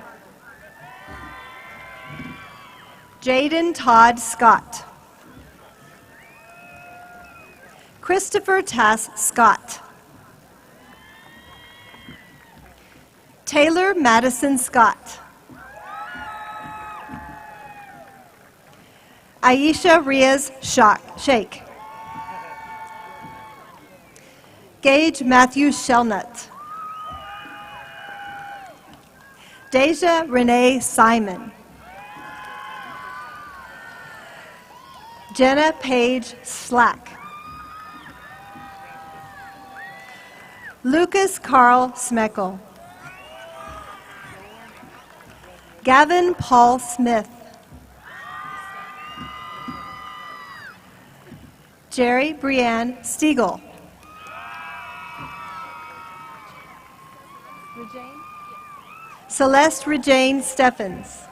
S2: Jaden Todd Scott. Christopher Tass Scott. Taylor Madison Scott. Aisha Riaz Sheikh. Gage Matthew Shelnut. Deja Renee Simon. Jenna Page Slack. Lucas Carl Smeckel. Gavin Paul Smith. Jerry Brianne Stiegel. Celeste Regine Steffens.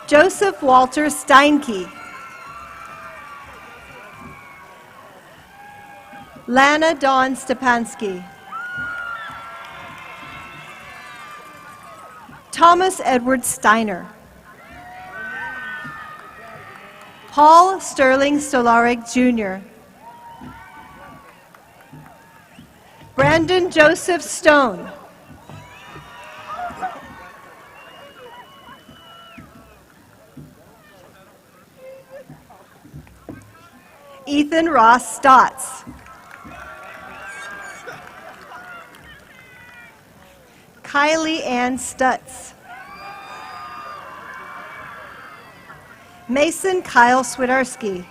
S2: Joseph Walter Steinke. Lana Dawn Stepansky. Thomas Edward Steiner. Paul Sterling Stolarik Jr. Brandon Joseph Stone. Ethan Ross Stotts. Kylie Ann Stutz. Mason Kyle Swiderski.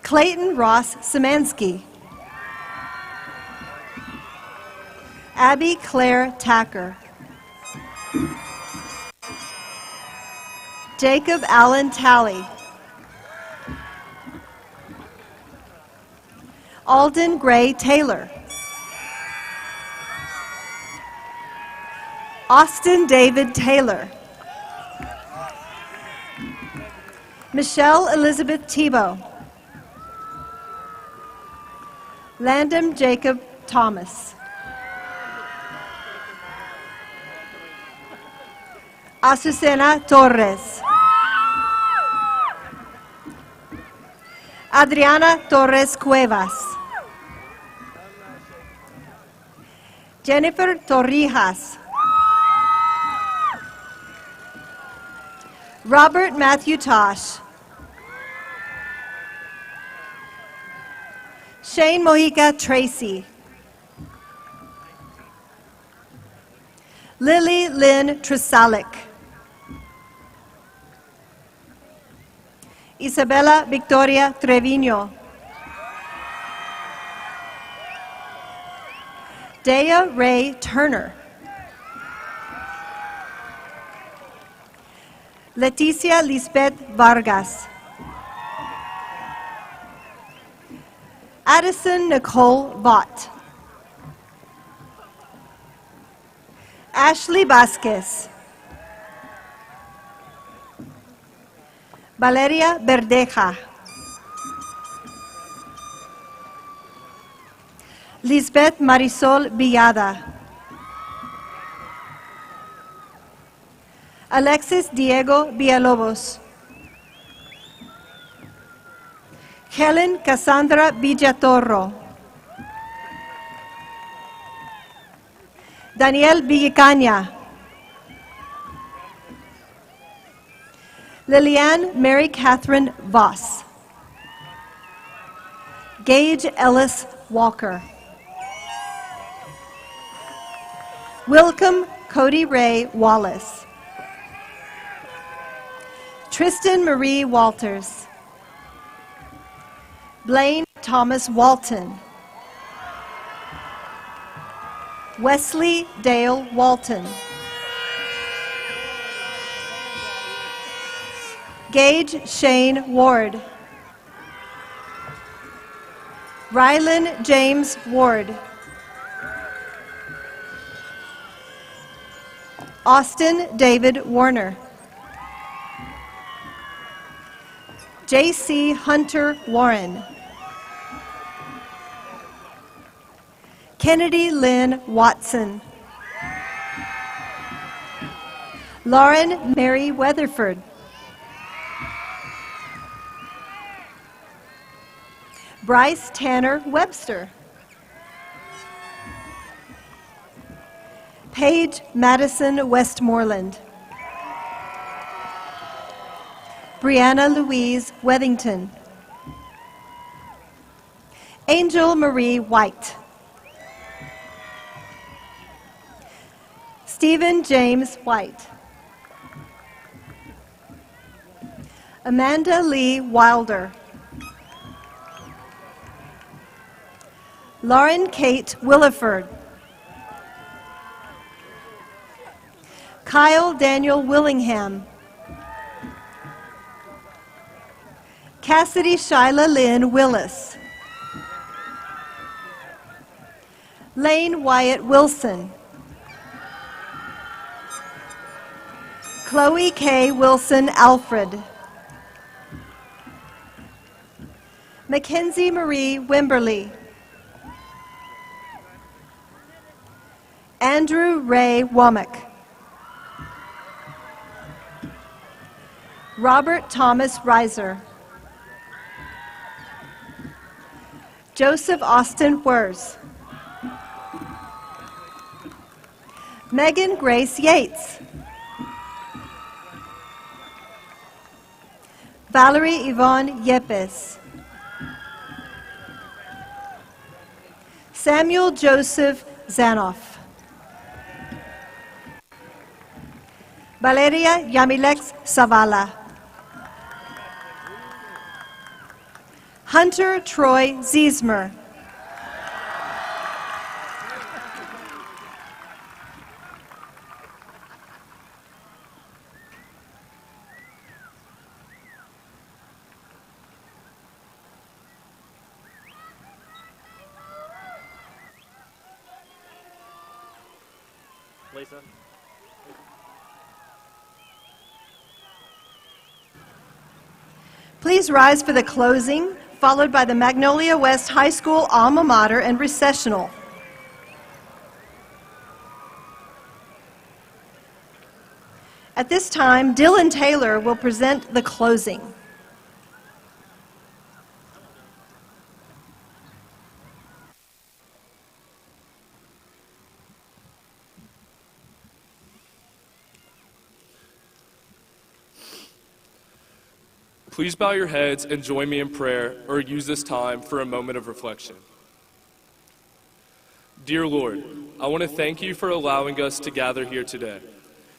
S2: Clayton Ross Szymanski. Abby Claire Tacker. Jacob Allen Talley. Alden Gray Taylor. Austin David Taylor. Michelle Elizabeth Tebow. Landon Jacob Thomas. Azucena Torres. Adriana Torres Cuevas. Jennifer Torrijas. Robert Matthew Tosh. Shane Mojica Tracy. Lily Lynn Tresalic. Isabella Victoria Trevino. Dea Ray Turner. Leticia Lisbeth Vargas. Addison Nicole Vaught. Ashley Vasquez. Valeria Verdeja. Lisbeth Marisol Villada. Alexis Diego Villalobos. Helen Cassandra Villatorro. Daniel Villacaña. Liliane Mary Catherine Voss. Gage Ellis Walker. Wilcom Cody Ray Wallace. Tristan Marie Walters. Blaine Thomas Walton. Wesley Dale Walton. Gage Shane Ward. Rylan James Ward. Austin David Warner. J.C. Hunter Warren. Kennedy Lynn Watson. Lauren Mary Weatherford. Bryce Tanner Webster. Paige Madison Westmoreland. Brianna Louise Wethington. Angel Marie White. Stephen James White. Amanda Lee Wilder. Lauren Kate Williford. Kyle Daniel Willingham. Cassidy Shyla Lynn Willis. Lane Wyatt Wilson. Chloe K. Wilson Alfred. Mackenzie Marie Wimberly. Andrew Ray Womack. Robert Thomas Reiser. Joseph Austin Wers. Megan Grace Yates. Valerie Yvonne Yepes. Samuel Joseph Zanoff. Valeria Yamilex Zavala. Hunter Troy Ziesmer.
S3: Lisa.
S2: Please rise for the closing, followed by the Magnolia West High School alma mater and recessional. At this time, Dylan Taylor will present the closing.
S10: Please bow your heads and join me in prayer, or use this time for a moment of reflection. Dear Lord, I want to thank you for allowing us to gather here today.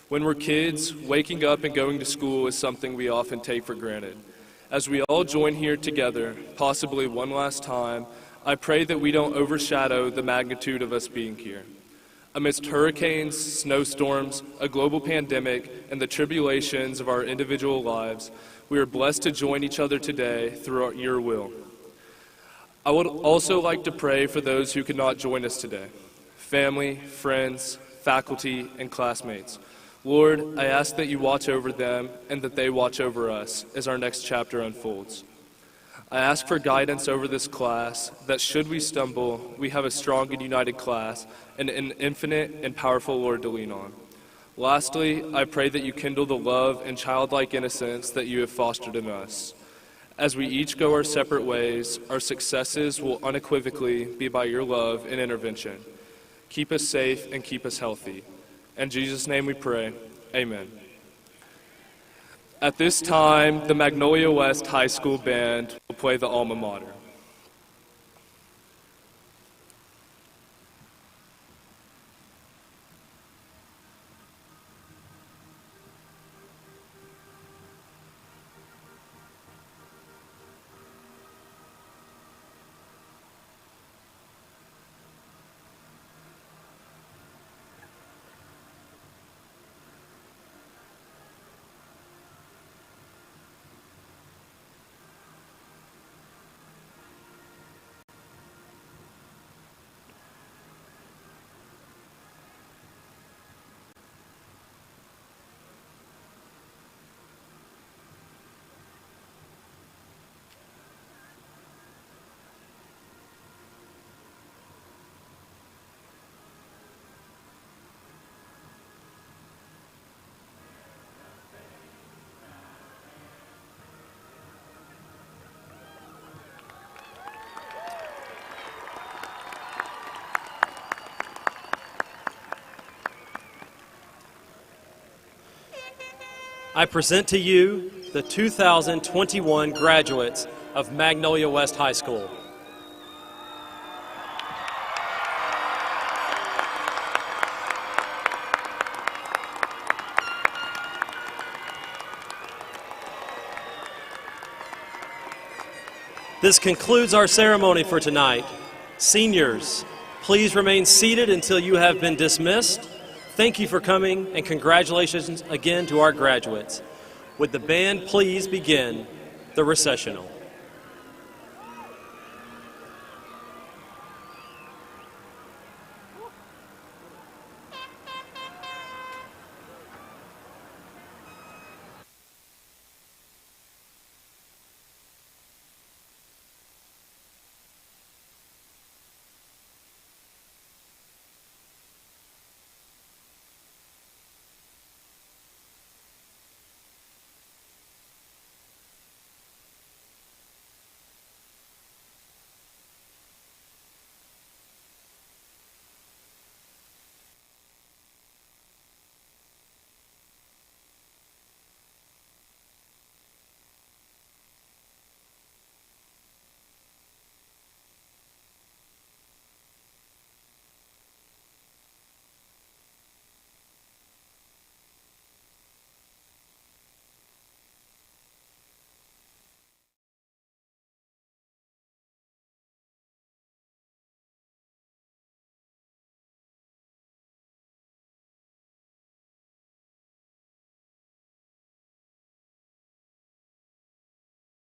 S10: When we're kids, waking up and going to school is something we often take for granted. As we all join here together, possibly one last time, I pray that we don't overshadow the magnitude of us being here. Amidst hurricanes, snowstorms, a global pandemic, and the tribulations of our individual lives, we are blessed to join each other today through your will. I would also like to pray for those who could not join us today: family, friends, faculty, and classmates. Lord, I ask that you watch over them and that they watch over us as our next chapter unfolds. I ask for guidance over this class, that should we stumble, we have a strong and united class and an infinite and powerful Lord to lean on. Lastly, I pray that you kindle the love and childlike innocence that you have fostered in us. As we each go our separate ways, our successes will unequivocally be by your love and intervention. Keep us safe and keep us healthy. In Jesus' name we pray, amen. At this time, the Magnolia West High School Band will play the alma mater.
S3: I present to you the 2021 graduates of Magnolia West High School. This concludes our ceremony for tonight. Seniors, please remain seated until you have been dismissed. Thank you for coming, and congratulations again to our graduates. Would the band please begin the recessional?